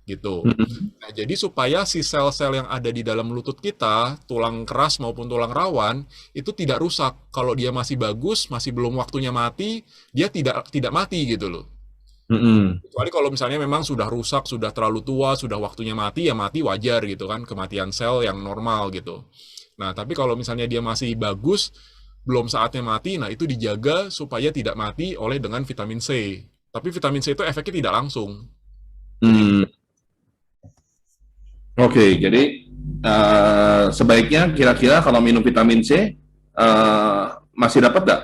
gitu. Mhm. Nah, jadi supaya si sel-sel yang ada di dalam lutut kita, tulang keras maupun tulang rawan, itu tidak rusak. Kalau dia masih bagus, masih belum waktunya mati, dia tidak mati gitu loh. Mhm. Kecuali kalau misalnya memang sudah rusak, sudah terlalu tua, sudah waktunya mati, ya mati wajar gitu kan, kematian sel yang normal gitu. Nah, tapi kalau misalnya dia masih bagus, belum saatnya mati, nah itu dijaga supaya tidak mati oleh dengan vitamin C. Tapi vitamin C itu efeknya tidak langsung. Hmm. Oke, jadi sebaiknya kira-kira kalau minum vitamin C masih dapat nggak?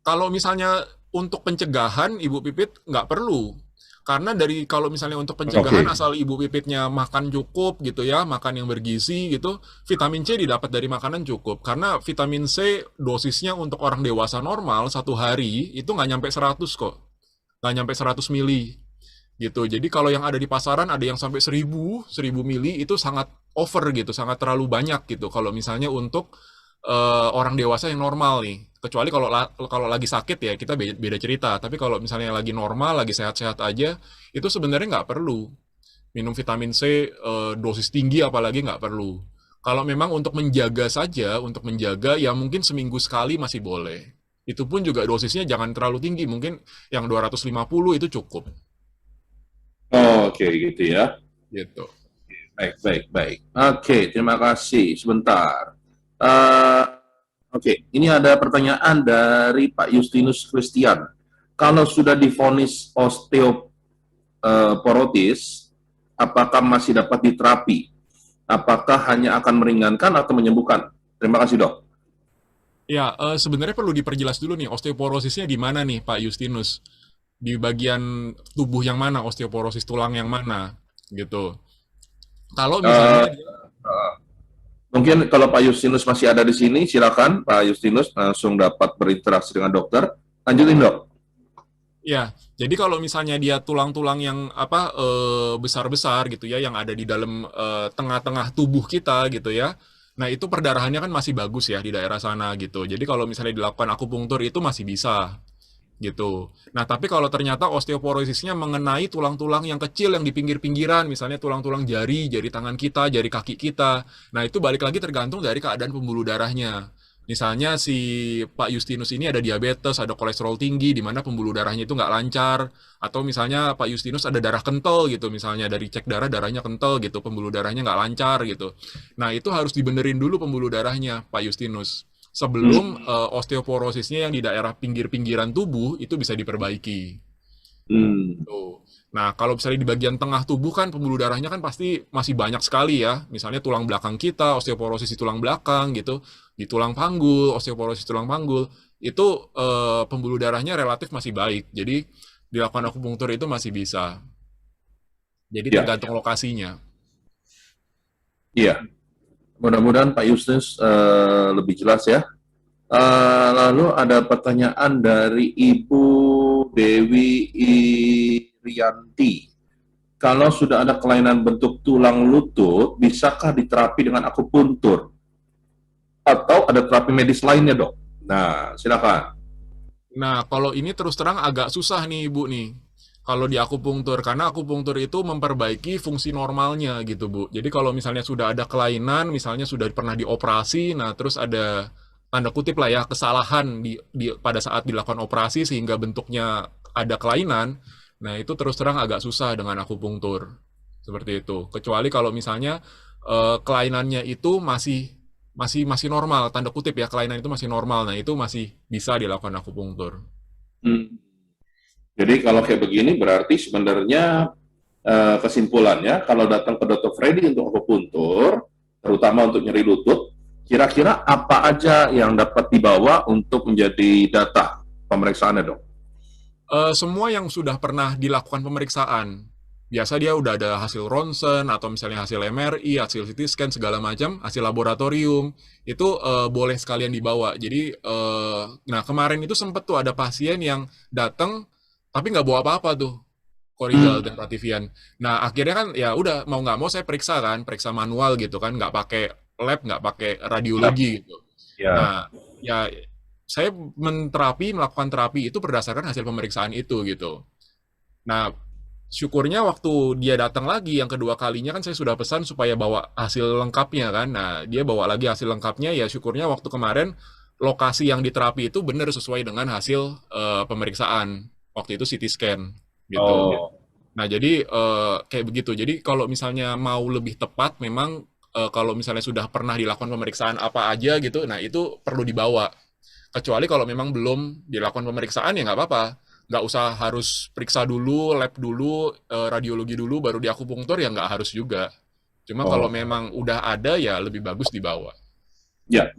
Kalau misalnya untuk pencegahan, Ibu Pipit nggak perlu. Karena dari kalau misalnya untuk pencegahan Oke. asal Ibu Pipitnya makan cukup gitu ya, makan yang bergizi gitu, vitamin C didapat dari makanan cukup. Karena vitamin C dosisnya untuk orang dewasa normal 1 hari itu nggak nyampe 100 kok. Nggak nyampe 100 mili gitu. Jadi kalau yang ada di pasaran ada yang sampai 1000 mili itu sangat over gitu, sangat terlalu banyak gitu. Kalau misalnya untuk orang dewasa yang normal nih. Kecuali kalau lagi sakit ya kita beda cerita. Tapi kalau misalnya lagi normal, lagi sehat-sehat aja, itu sebenarnya nggak perlu minum vitamin C dosis tinggi apalagi nggak perlu. Kalau memang untuk menjaga saja, untuk menjaga ya mungkin seminggu sekali masih boleh. Itu pun juga dosisnya jangan terlalu tinggi, mungkin yang 250 itu cukup. Oke, gitu ya. Gitu. Baik, baik, baik. Oke, terima kasih. Sebentar. Eh, oke, ini ada pertanyaan dari Pak Justinus Christian. Kalau sudah divonis osteoporosis, apakah masih dapat diterapi? Apakah hanya akan meringankan atau menyembuhkan? Terima kasih, Dok. Ya, sebenarnya perlu diperjelas dulu nih osteoporosisnya di mana nih Pak Justinus? Di bagian tubuh yang mana, osteoporosis tulang yang mana, gitu. Kalau Eh, misalnya Mungkin kalau Pak Justinus masih ada di sini, silakan Pak Justinus langsung dapat berinteraksi dengan dokter. Lanjutin, Dok. ya, jadi kalau misalnya dia tulang-tulang yang besar-besar gitu ya, yang ada di dalam tengah-tengah tubuh kita gitu ya. Nah, itu perdarahannya kan masih bagus ya di daerah sana gitu. Jadi kalau misalnya dilakukan akupunktur itu masih bisa gitu. Nah, tapi kalau ternyata osteoporosisnya mengenai tulang-tulang yang kecil yang di pinggir-pinggiran, misalnya tulang-tulang jari, jari tangan kita, jari kaki kita. Nah, itu balik lagi tergantung dari keadaan pembuluh darahnya. Misalnya si Pak Justinus ini ada diabetes, ada kolesterol tinggi, di mana pembuluh darahnya itu nggak lancar. Atau misalnya Pak Justinus ada darah kental gitu, misalnya dari cek darah, darahnya kental gitu, pembuluh darahnya nggak lancar gitu. Nah, itu harus dibenerin dulu pembuluh darahnya, Pak Justinus. Sebelum osteoporosisnya yang di daerah pinggir-pinggiran tubuh itu bisa diperbaiki. Hmm. Tuh. Nah, kalau misalnya di bagian tengah tubuh kan pembuluh darahnya kan pasti masih banyak sekali ya. Misalnya tulang belakang kita, osteoporosis di tulang belakang gitu, di tulang panggul, osteoporosis tulang panggul, itu pembuluh darahnya relatif masih baik. Jadi dilakukan akupunktur itu masih bisa. Jadi Ya, tergantung lokasinya. iya. Mudah-mudahan Pak Justinus lebih jelas ya. Lalu ada pertanyaan dari Ibu Dewi Irianti. Kalau sudah ada kelainan bentuk tulang lutut, bisakah diterapi dengan akupuntur? Atau ada terapi medis lainnya, Dok? Nah, silakan. Nah, kalau ini terus terang agak susah nih, Ibu nih. Kalau di akupunktur, karena akupunktur itu memperbaiki fungsi normalnya gitu, Bu. Jadi kalau misalnya sudah ada kelainan, misalnya sudah pernah dioperasi, nah terus ada tanda kutip lah ya, kesalahan pada saat dilakukan operasi sehingga bentuknya ada kelainan, nah itu terus terang agak susah dengan akupunktur. Seperti itu. Kecuali kalau misalnya kelainannya itu masih normal, tanda kutip ya, kelainan itu masih normal, nah itu masih bisa dilakukan akupunktur. Hmm. Jadi kalau kayak begini berarti sebenarnya kesimpulannya kalau datang ke Dr. Freddy untuk akupuntur, terutama untuk nyeri lutut, kira-kira apa aja yang dapat dibawa untuk menjadi data pemeriksaannya, Dok? Semua yang sudah pernah dilakukan pemeriksaan, biasa dia udah ada hasil ronsen atau misalnya hasil MRI, hasil CT scan segala macam, hasil laboratorium itu boleh sekalian dibawa. Jadi, nah kemarin itu sempat tuh ada pasien yang datang tapi nggak bawa apa-apa tuh, Korizal dan Prativian. Nah akhirnya kan ya udah mau nggak mau saya periksa kan, periksa manual gitu kan, nggak pakai lab, nggak pakai radiologi gitu. Ya. Nah, ya saya melakukan terapi itu berdasarkan hasil pemeriksaan itu gitu. Nah, syukurnya waktu dia datang lagi yang kedua kalinya kan saya sudah pesan supaya bawa hasil lengkapnya kan. Nah, dia bawa lagi hasil lengkapnya, ya syukurnya waktu kemarin lokasi yang diterapi itu benar sesuai dengan hasil pemeriksaan. Waktu itu CT scan gitu. Oh. Nah, jadi kayak begitu. Jadi kalau misalnya mau lebih tepat memang kalau misalnya sudah pernah dilakukan pemeriksaan apa aja gitu, nah itu perlu dibawa. Kecuali kalau memang belum dilakukan pemeriksaan ya nggak apa-apa. Nggak usah harus periksa dulu, lab dulu, radiologi dulu, baru di akupunktur ya nggak harus juga. Cuma kalau memang udah ada ya lebih bagus dibawa. Ya.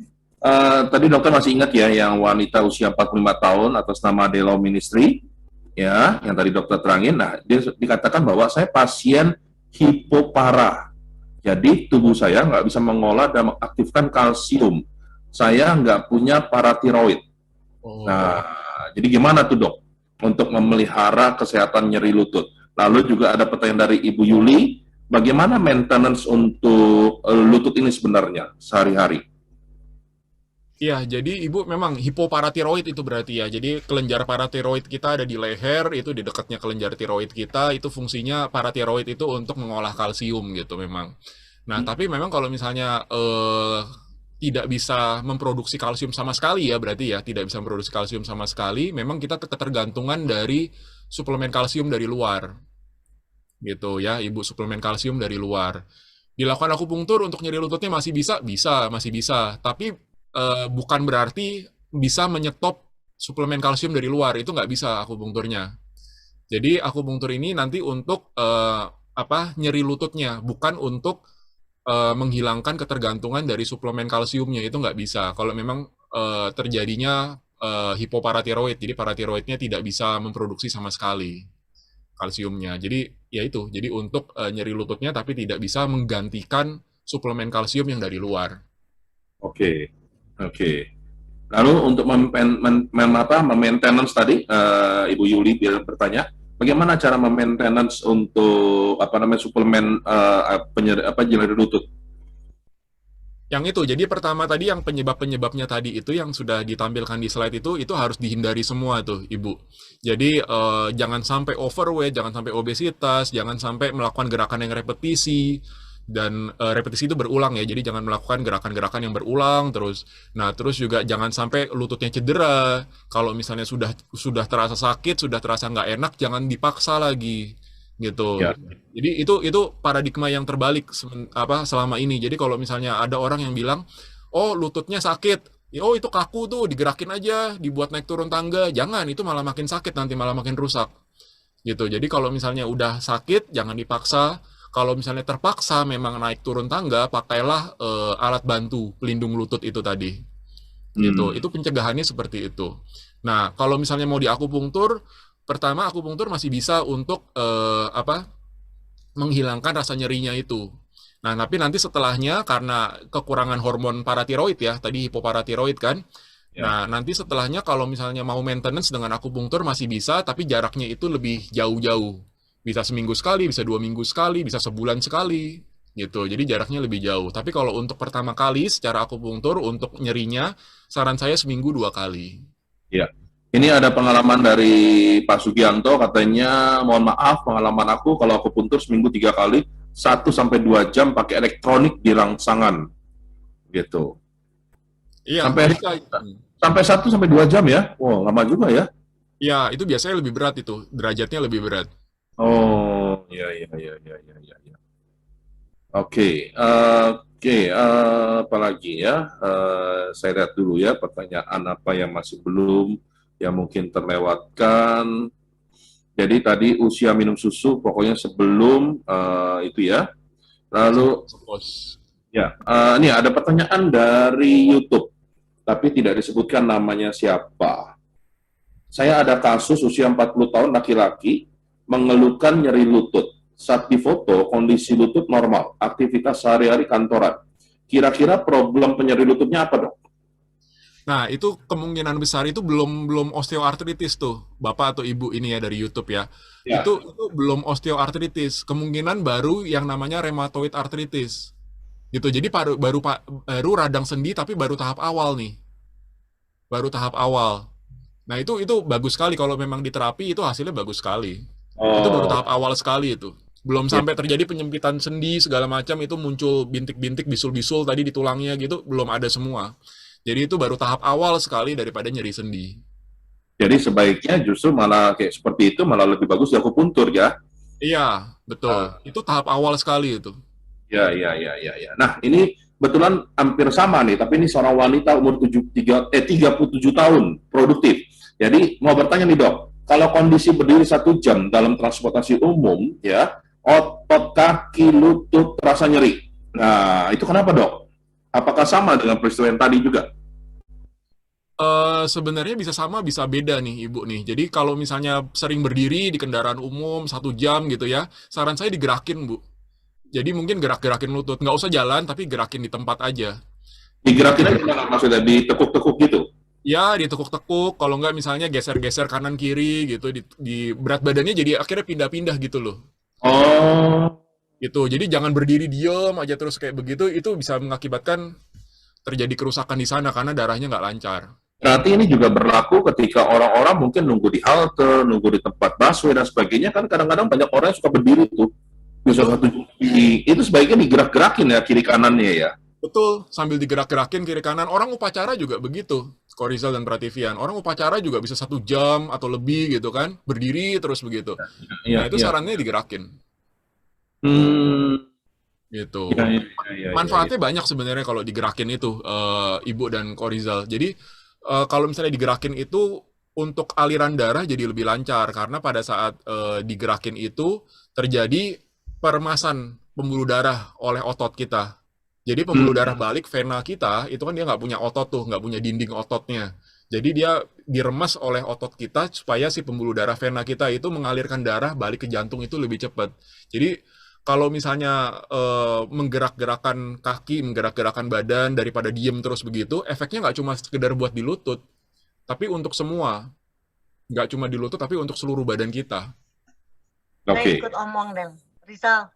Tadi dokter masih ingat ya yang wanita usia 45 tahun atas nama Delo Ministry, ya, yang tadi dokter terangin. Nah, dia dikatakan bahwa saya pasien hipopara. Jadi tubuh saya nggak bisa mengolah dan mengaktifkan kalsium. Saya nggak punya paratiroid. Nah, jadi gimana tuh dok untuk memelihara kesehatan nyeri lutut? Lalu juga ada pertanyaan dari Ibu Yuli, bagaimana maintenance untuk lutut ini sebenarnya sehari-hari? Iya, jadi ibu memang hipoparatiroid itu berarti ya. Jadi kelenjar paratiroid kita ada di leher, itu di dekatnya kelenjar tiroid kita, itu fungsinya paratiroid itu untuk mengolah kalsium gitu memang. Nah, tapi memang kalau misalnya tidak bisa memproduksi kalsium sama sekali ya, berarti ya tidak bisa memproduksi kalsium sama sekali, memang kita ketergantungan dari suplemen kalsium dari luar. Gitu ya, ibu, suplemen kalsium dari luar. Dilakukan akupunktur untuk nyeri lututnya masih bisa. Tapi bukan berarti bisa menyetop suplemen kalsium dari luar, itu nggak bisa akupunkturnya. Jadi akupunktur ini nanti untuk nyeri lututnya, bukan untuk menghilangkan ketergantungan dari suplemen kalsiumnya, itu nggak bisa. Kalau memang terjadinya hipoparatiroid, jadi paratiroidnya tidak bisa memproduksi sama sekali kalsiumnya. Jadi ya itu, jadi untuk nyeri lututnya tapi tidak bisa menggantikan suplemen kalsium yang dari luar. Oke. Lalu untuk maintenance tadi, Ibu Yuli bertanya, bagaimana cara maintenance untuk suplemen nyeri lutut? Yang itu, jadi pertama tadi yang penyebab-penyebabnya tadi itu yang sudah ditampilkan di slide itu harus dihindari semua tuh, Ibu. Jadi jangan sampai overweight, jangan sampai obesitas, jangan sampai melakukan gerakan yang repetisi dan repetisi itu berulang ya. Jadi jangan melakukan gerakan-gerakan yang berulang terus. Nah, terus juga jangan sampai lututnya cedera. Kalau misalnya sudah terasa sakit, sudah terasa nggak enak, jangan dipaksa lagi gitu. Ya. Jadi itu paradigma yang terbalik selama ini. Jadi kalau misalnya ada orang yang bilang, "Oh, lututnya sakit." Oh, itu kaku tuh, digerakin aja, dibuat naik turun tangga. Jangan, itu malah makin sakit nanti, malah makin rusak. Gitu. Jadi kalau misalnya udah sakit, jangan dipaksa. Kalau misalnya terpaksa memang naik turun tangga, pakailah alat bantu pelindung lutut itu tadi. Gitu. Itu pencegahannya seperti itu. Nah, kalau misalnya mau diakupunktur, pertama akupunktur masih bisa untuk menghilangkan rasa nyerinya itu. Nah, tapi nanti setelahnya karena kekurangan hormon paratiroid ya, tadi hipoparatiroid kan. Ya. Nah, nanti setelahnya kalau misalnya mau maintenance dengan akupunktur masih bisa, tapi jaraknya itu lebih jauh-jauh. Bisa seminggu sekali, bisa 2 minggu sekali, bisa sebulan sekali, gitu. Jadi jaraknya lebih jauh. Tapi kalau untuk pertama kali secara akupunktur, untuk nyerinya, saran saya seminggu 2 kali. Ya. Ini ada pengalaman dari Pak Sugianto, katanya, mohon maaf, pengalaman aku kalau akupuntur seminggu 3 kali, 1-2 jam pakai elektronik di rangsangan, gitu. Iya, Sampai 1-2 jam ya? Wow, lama juga ya? Iya, itu biasanya lebih berat itu, derajatnya lebih berat. Oh, ya. Oke, apalagi ya? Saya lihat dulu ya, pertanyaan apa yang masih belum, yang mungkin terlewatkan. Jadi tadi usia minum susu, pokoknya sebelum itu ya. Lalu, ya, ini ada pertanyaan dari YouTube, tapi tidak disebutkan namanya siapa. Saya ada kasus usia 40 tahun laki-laki mengeluhkan nyeri lutut. Saat difoto, kondisi lutut normal, aktivitas sehari-hari kantoran. Kira-kira problem penyeri lututnya apa, Dok? Nah, itu kemungkinan besar itu belum osteoartritis tuh, Bapak atau Ibu ini ya dari YouTube ya. Ya. Itu belum osteoartritis, kemungkinan baru yang namanya rheumatoid arthritis. Gitu. Jadi baru radang sendi tapi baru tahap awal nih. Baru tahap awal. Nah, itu bagus sekali kalau memang diterapi itu hasilnya bagus sekali. Itu baru tahap awal sekali itu. Belum sampai terjadi penyempitan sendi segala macam, itu muncul bintik-bintik, bisul-bisul tadi di tulangnya gitu, belum ada semua. Jadi itu baru tahap awal sekali daripada nyeri sendi. Jadi sebaiknya justru malah kayak seperti itu malah lebih bagus di akupuntur ya? Iya, betul. Itu tahap awal sekali itu. Ya. Nah, ini kebetulan hampir sama nih, tapi ini seorang wanita umur 37 tahun, produktif. Jadi mau bertanya nih, Dok, kalau kondisi berdiri 1 jam dalam transportasi umum, ya, otot kaki, lutut terasa nyeri. Nah, itu kenapa, Dok? Apakah sama dengan peristiwa yang tadi juga? Sebenarnya bisa sama, bisa beda nih, Ibu nih. Jadi kalau misalnya sering berdiri di kendaraan umum 1 jam gitu ya, saran saya digerakin, Bu. Jadi mungkin gerak-gerakin lutut. Nggak usah jalan, tapi gerakin di tempat aja. Digerakin aja gimana maksudnya? Ditekuk-tekuk gitu? Ya, ditekuk-tekuk. Kalau nggak misalnya geser-geser kanan-kiri gitu. Di berat badannya jadi akhirnya pindah-pindah gitu loh. Oh. Gitu. Jadi jangan berdiri diem aja terus kayak begitu. Itu bisa mengakibatkan terjadi kerusakan di sana karena darahnya nggak lancar. Berarti ini juga berlaku ketika orang-orang mungkin nunggu di halte, nunggu di tempat busway dan sebagainya, kan kadang-kadang banyak orang yang suka berdiri tuh. Bisa itu sebaiknya digerak-gerakin ya kiri kanannya ya. Betul, sambil digerak-gerakin kiri kanan. Orang upacara juga begitu, Korizal dan Prativian. Orang upacara juga bisa 1 jam atau lebih gitu kan, berdiri terus begitu. Nah, itu sarannya digerakin. Gitu. Manfaatnya banyak sebenarnya kalau digerakin itu, Ibu dan Korizal. Jadi kalau misalnya digerakin itu untuk aliran darah jadi lebih lancar karena pada saat digerakin itu terjadi peremasan pembuluh darah oleh otot kita. Jadi pembuluh darah balik vena kita itu kan dia nggak punya otot tuh, nggak punya dinding ototnya. Jadi dia diremas oleh otot kita supaya si pembuluh darah vena kita itu mengalirkan darah balik ke jantung itu lebih cepat. Jadi kalau misalnya menggerak-gerakan kaki, menggerak-gerakan badan daripada diem terus begitu, efeknya nggak cuma sekedar buat di lutut, tapi untuk semua. Nggak cuma di lutut, tapi untuk seluruh badan kita. Oke. Saya ikut omong dong, Rizal.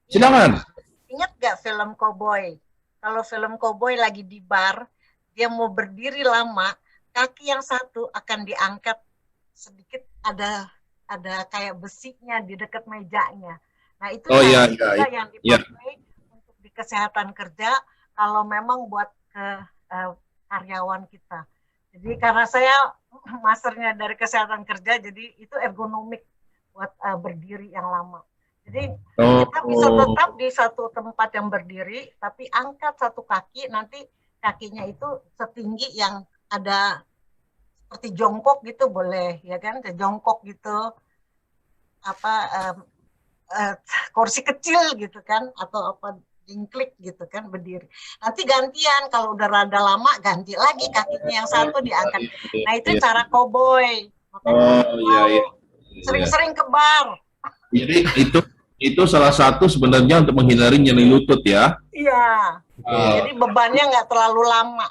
Silakan. Ingat gak film Cowboy? kalau film koboi lagi di bar, dia mau berdiri lama, kaki yang satu akan diangkat sedikit, ada kayak besinya di dekat mejanya. Nah itu juga yang dipakai untuk di kesehatan kerja kalau memang buat ke karyawan kita. Jadi karena saya masternya dari kesehatan kerja, jadi itu ergonomik buat berdiri yang lama. Jadi kita bisa tetap di satu tempat yang berdiri, tapi angkat satu kaki, nanti kakinya itu setinggi yang ada seperti jongkok gitu boleh, ya kan? Jongkok gitu, kursi kecil gitu kan, atau jingklik gitu kan, berdiri. Nanti gantian, kalau udah rada lama ganti lagi kakinya yang satu diangkat. Nah itu cara koboi. Sering-sering ke bar. Jadi itu salah satu sebenarnya untuk menghindari nyeri lutut ya. Iya. Jadi bebannya nggak terlalu lama.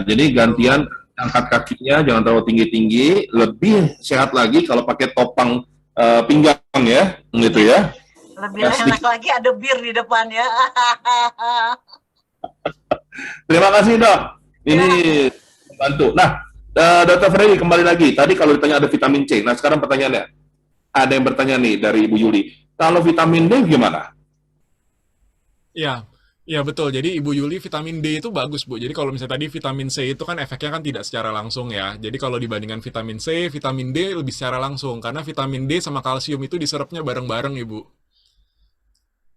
Jadi gantian angkat kakinya jangan terlalu tinggi-tinggi, lebih sehat lagi kalau pakai topang pinggang ya, gitu ya. Lebih enak lagi ada bir di depan ya. Terima kasih dok, ini membantu. Nah, Dr. Freddy kembali lagi. Tadi kalau ditanya ada vitamin C, nah sekarang pertanyaannya, ada yang bertanya nih dari Ibu Yuli, kalau vitamin D gimana? Ya betul. Jadi Ibu Yuli, vitamin D itu bagus Bu. Jadi kalau misalnya tadi vitamin C itu kan efeknya kan tidak secara langsung ya. Jadi kalau dibandingkan vitamin C, vitamin D lebih secara langsung karena vitamin D sama kalsium itu diserapnya bareng-bareng Ibu.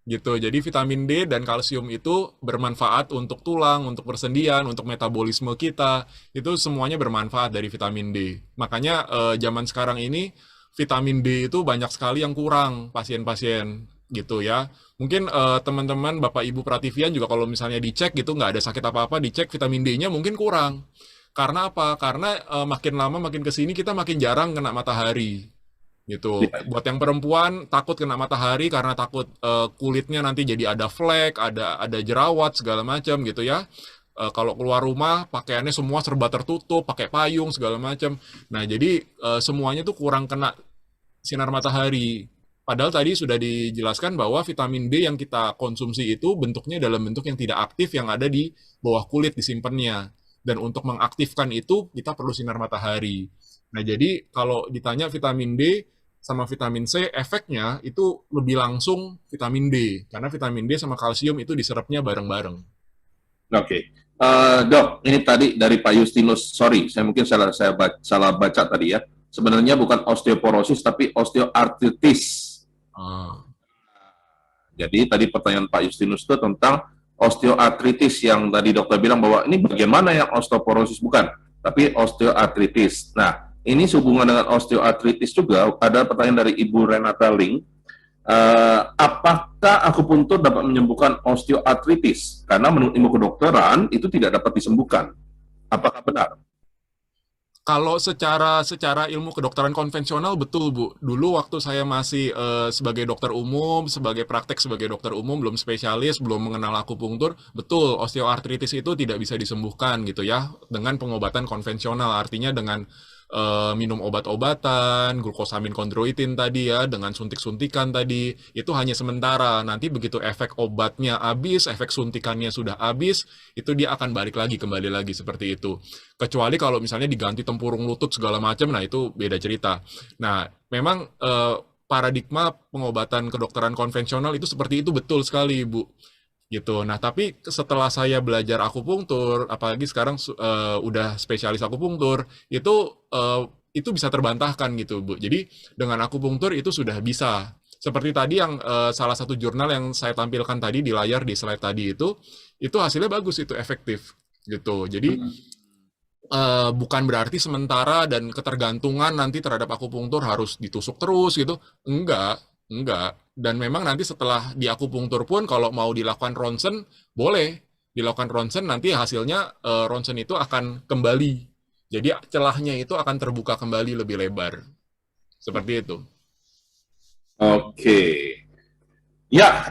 Gitu. Jadi vitamin D dan kalsium itu bermanfaat untuk tulang, untuk persendian, untuk metabolisme kita. Itu semuanya bermanfaat dari vitamin D. Makanya zaman sekarang ini vitamin D itu banyak sekali yang kurang pasien-pasien gitu ya. Mungkin teman-teman Bapak Ibu Prativian juga kalau misalnya dicek gitu nggak ada sakit apa-apa, dicek vitamin D-nya mungkin kurang. Karena apa? Karena makin lama makin kesini kita makin jarang kena matahari. Gitu. Buat yang perempuan takut kena matahari karena takut kulitnya nanti jadi ada flek, ada jerawat segala macam gitu ya. Kalau keluar rumah pakaiannya semua serba tertutup, pakai payung segala macam. Nah, jadi semuanya tuh kurang kena sinar matahari. Padahal tadi sudah dijelaskan bahwa vitamin D yang kita konsumsi itu bentuknya dalam bentuk yang tidak aktif yang ada di bawah kulit disimpannya. Dan untuk mengaktifkan itu kita perlu sinar matahari. Nah, jadi kalau ditanya vitamin D sama vitamin C, efeknya itu lebih langsung vitamin D. Karena vitamin D sama kalsium itu diserapnya bareng-bareng. Oke. Dok, ini tadi dari Pak Justinus, sorry, saya mungkin salah baca tadi ya. Sebenarnya bukan osteoporosis, tapi osteoartritis. Jadi tadi pertanyaan Pak Justinus itu tentang osteoartritis yang tadi dokter bilang bahwa ini bagaimana yang osteoporosis bukan, tapi osteoartritis. Nah, ini sehubungan dengan osteoartritis juga, ada pertanyaan dari Ibu Renata Ling, apakah akupuntur dapat menyembuhkan osteoartritis? Karena menurut ilmu kedokteran, itu tidak dapat disembuhkan. Apakah benar? Kalau secara ilmu kedokteran konvensional, betul Bu. Dulu waktu saya masih sebagai dokter umum, sebagai praktek sebagai dokter umum, belum spesialis, belum mengenal akupunktur, betul, osteoartritis itu tidak bisa disembuhkan gitu ya, dengan pengobatan konvensional, artinya dengan minum obat-obatan, glukosamin kondroitin tadi ya, dengan suntik-suntikan tadi, itu hanya sementara. Nanti begitu efek obatnya habis, efek suntikannya sudah habis, itu dia akan kembali lagi seperti itu. Kecuali kalau misalnya diganti tempurung lutut segala macam, nah itu beda cerita. Nah, memang paradigma pengobatan kedokteran konvensional itu seperti itu betul sekali, Bu. Gitu. Nah, tapi setelah saya belajar akupunktur, apalagi sekarang udah spesialis akupunktur, itu bisa terbantahkan gitu, Bu. Jadi dengan akupunktur itu sudah bisa. Seperti tadi yang salah satu jurnal yang saya tampilkan tadi di layar di slide tadi itu hasilnya bagus, itu efektif gitu. Jadi bukan berarti sementara dan ketergantungan nanti terhadap akupunktur harus ditusuk terus gitu. Enggak. Dan memang nanti setelah di akupunktur pun kalau mau dilakukan ronsen, boleh dilakukan ronsen, nanti hasilnya ronsen itu akan kembali. Jadi celahnya itu akan terbuka kembali lebih lebar. Seperti itu. Oke. Ya,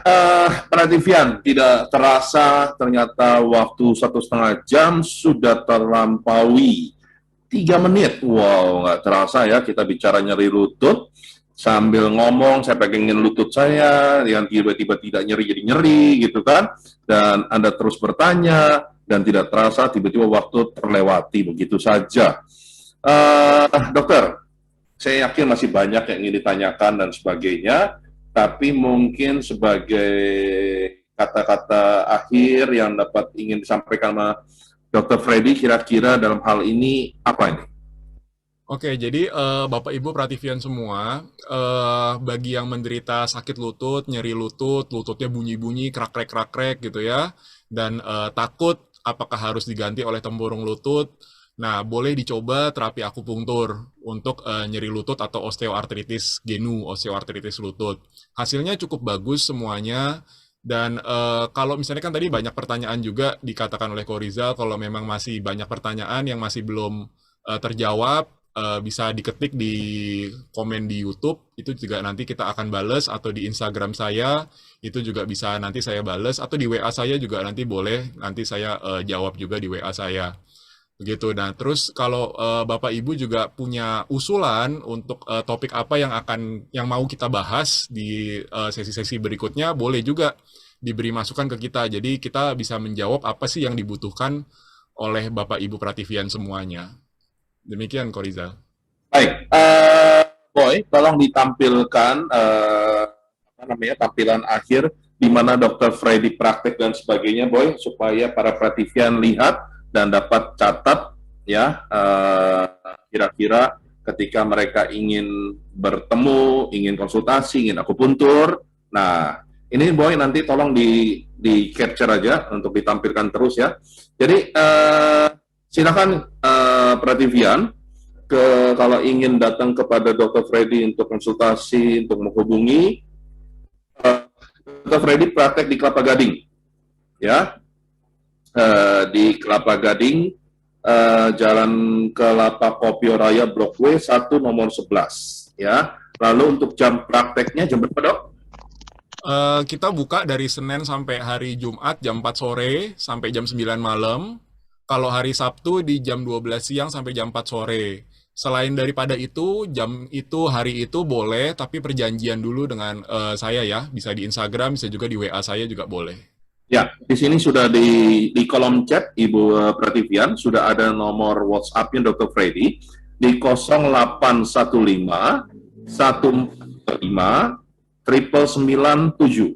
Prativian, tidak terasa ternyata waktu 1,5 jam sudah terlampaui 3 menit. Wow, nggak terasa ya kita bicara nyeri lutut. sambil ngomong, saya pegangin lutut saya, yang tiba-tiba tidak nyeri jadi nyeri gitu kan, dan Anda terus bertanya, dan tidak terasa tiba-tiba waktu terlewati begitu saja. Dokter, saya yakin masih banyak yang ingin ditanyakan dan sebagainya, tapi mungkin sebagai kata-kata akhir yang dapat ingin disampaikan sama Dr. Freddy, kira-kira dalam hal ini apa ini? Oke, jadi Bapak Ibu Prativian semua, bagi yang menderita sakit lutut, nyeri lutut, lututnya bunyi-bunyi, krak-krek gitu ya, dan takut apakah harus diganti oleh tempurung lutut, nah boleh dicoba terapi akupunktur untuk nyeri lutut atau osteoartritis genu, osteoartritis lutut. Hasilnya cukup bagus semuanya, dan kalau misalnya kan tadi banyak pertanyaan juga dikatakan oleh Ko Rizal, kalau memang masih banyak pertanyaan yang masih belum terjawab, bisa diketik di komen di YouTube, itu juga nanti kita akan bales, atau di Instagram saya, itu juga bisa nanti saya bales, atau di WA saya juga nanti boleh, nanti saya jawab juga di WA saya. Begitu. Nah, terus kalau Bapak Ibu juga punya usulan untuk topik apa yang mau kita bahas di sesi-sesi berikutnya, boleh juga diberi masukan ke kita. Jadi kita bisa menjawab apa sih yang dibutuhkan oleh Bapak Ibu Prativian semuanya. Demikian, Ko Rizal. Baik, Boy, tolong ditampilkan tampilan akhir di mana Dr. Freddy praktek dan sebagainya, Boy, supaya para Prativian lihat dan dapat catat ya, kira-kira ketika mereka ingin bertemu, ingin konsultasi, ingin akupuntur. Nah, ini Boy nanti tolong di capture aja untuk ditampilkan terus ya. Jadi silakan Prativian, kalau ingin datang kepada Dr. Freddy untuk konsultasi, untuk menghubungi, Dr. Freddy praktek di Kelapa Gading, ya, di Kelapa Gading, Jalan Kelapa Kopio Raya Blok W 1 nomor 11, ya. Lalu untuk jam prakteknya jam berapa, Dok? Kita buka dari Senin sampai hari Jumat jam 4 sore sampai jam 9 malam. Kalau hari Sabtu di jam 12 siang sampai jam 4 sore. Selain daripada itu, hari itu boleh, tapi perjanjian dulu dengan saya ya. Bisa di Instagram, bisa juga di WA saya juga boleh. Ya, di sini sudah di kolom chat, Ibu Prativian, sudah ada nomor WhatsApp-nya Dr. Freddy di 0815 145 997.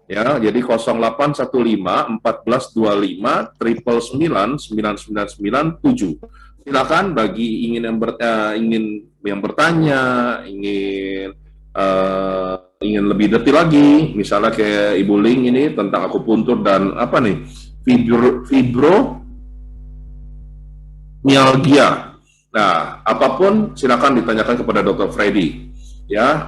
Ya, jadi 0815 1425 999 99997. Silakan bagi ingin yang bertanya, ingin lebih detail lagi, misalnya kayak Ibu Ling ini tentang akupuntur dan apa nih, fibromyalgia. Nah, apapun silakan ditanyakan kepada Dr. Freddy. Ya,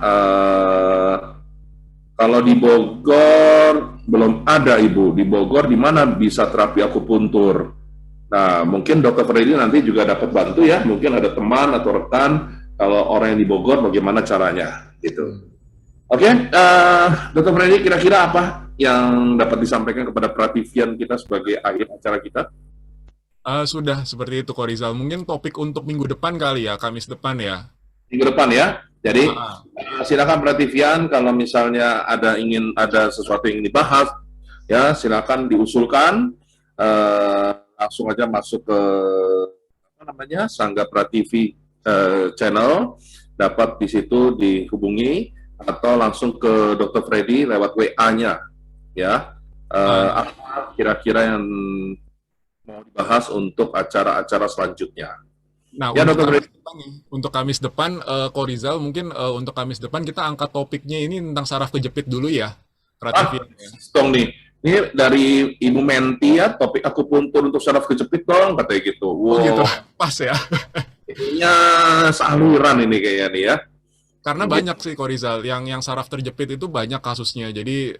kalau di Bogor belum ada Ibu. Di Bogor di mana bisa terapi akupuntur? Nah, mungkin Dr. Freddy nanti juga dapat bantu ya. Mungkin ada teman atau rekan, kalau orang yang di Bogor bagaimana caranya gitu. Oke, Dr. Freddy, kira-kira apa yang dapat disampaikan kepada Prativian kita sebagai akhir acara kita? Sudah seperti itu, Ko Rizal. Mungkin topik untuk minggu depan kali ya, Kamis depan ya. Minggu depan ya. Jadi silakan Prativian, kalau misalnya ada sesuatu yang ingin dibahas, ya silakan diusulkan, langsung aja masuk ke Sangga Prativi channel, dapat di situ dihubungi, atau langsung ke Dr. Freddy lewat WA-nya, ya. Apa kira-kira yang mau dibahas untuk acara-acara selanjutnya? Nah, ya, untuk Kamis depan, Ko Rizal, mungkin untuk Kamis depan kita angkat topiknya ini tentang saraf kejepit dulu ya, Prativian. Nih, ini dari Ibu Menti ya, topik akupuntur untuk saraf kejepit dong, katanya gitu. Wow. Oh gitu, pas ya. Ininya saluran ini kayaknya nih ya. Karena banyak sih, Ko Rizal, yang saraf terjepit itu banyak kasusnya. Jadi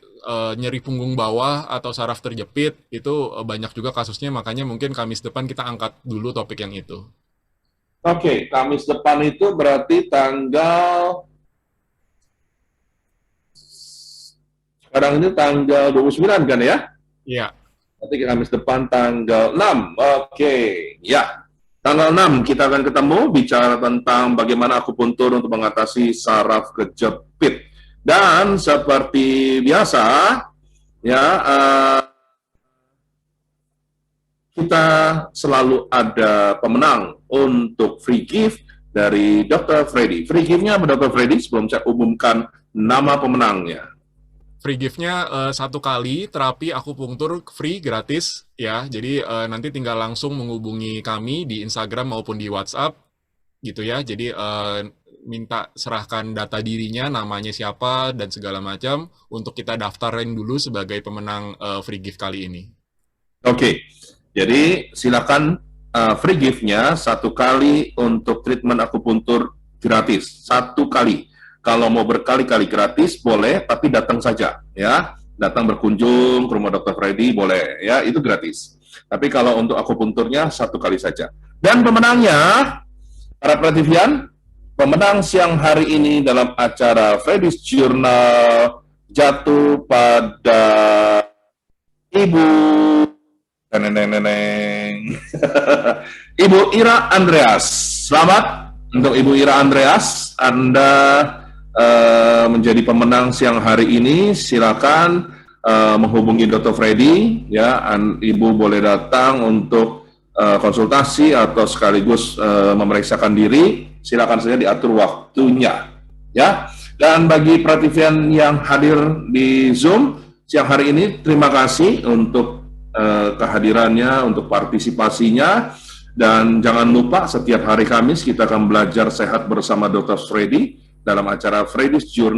nyeri punggung bawah atau saraf terjepit itu banyak juga kasusnya, makanya mungkin Kamis depan kita angkat dulu topik yang itu. Oke, Kamis depan itu berarti tanggal, sekarang ini tanggal 29 kan ya? Iya. Berarti Kamis depan tanggal 6. Oke, ya. Tanggal 6 kita akan ketemu bicara tentang bagaimana akupuntur untuk mengatasi saraf kejepit. Dan seperti biasa, ya kita selalu ada pemenang untuk free gift dari Dr. Freddy. Free gift-nya apa Dr. Freddy sebelum saya umumkan nama pemenangnya? Free gift-nya 1 kali terapi akupunktur free gratis ya. Jadi nanti tinggal langsung menghubungi kami di Instagram maupun di WhatsApp gitu ya. Jadi minta serahkan data dirinya, namanya siapa dan segala macam untuk kita daftarin dulu sebagai pemenang free gift kali ini. Oke. Jadi silakan free gift-nya 1 kali untuk treatment akupuntur gratis. 1 kali. Kalau mau berkali-kali gratis boleh, tapi datang saja ya. Datang berkunjung ke rumah Dr. Freddy boleh ya, itu gratis. Tapi kalau untuk akupunturnya 1 kali saja. Dan pemenangnya, para Prativian, pemenang siang hari ini dalam acara Freddy's Journal jatuh pada Ibu Ibu Ira Andreas. Selamat untuk Ibu Ira Andreas. Anda menjadi pemenang siang hari ini. Silakan menghubungi Dr. Freddy ya. Ibu boleh datang untuk konsultasi atau sekaligus memeriksakan diri. Silakan saja diatur waktunya ya. Dan bagi Prativian yang hadir di Zoom siang hari ini, terima kasih untuk kehadirannya, untuk partisipasinya. Dan jangan lupa setiap hari Kamis kita akan belajar sehat bersama Dr. Freddy dalam acara Freddy's Journal.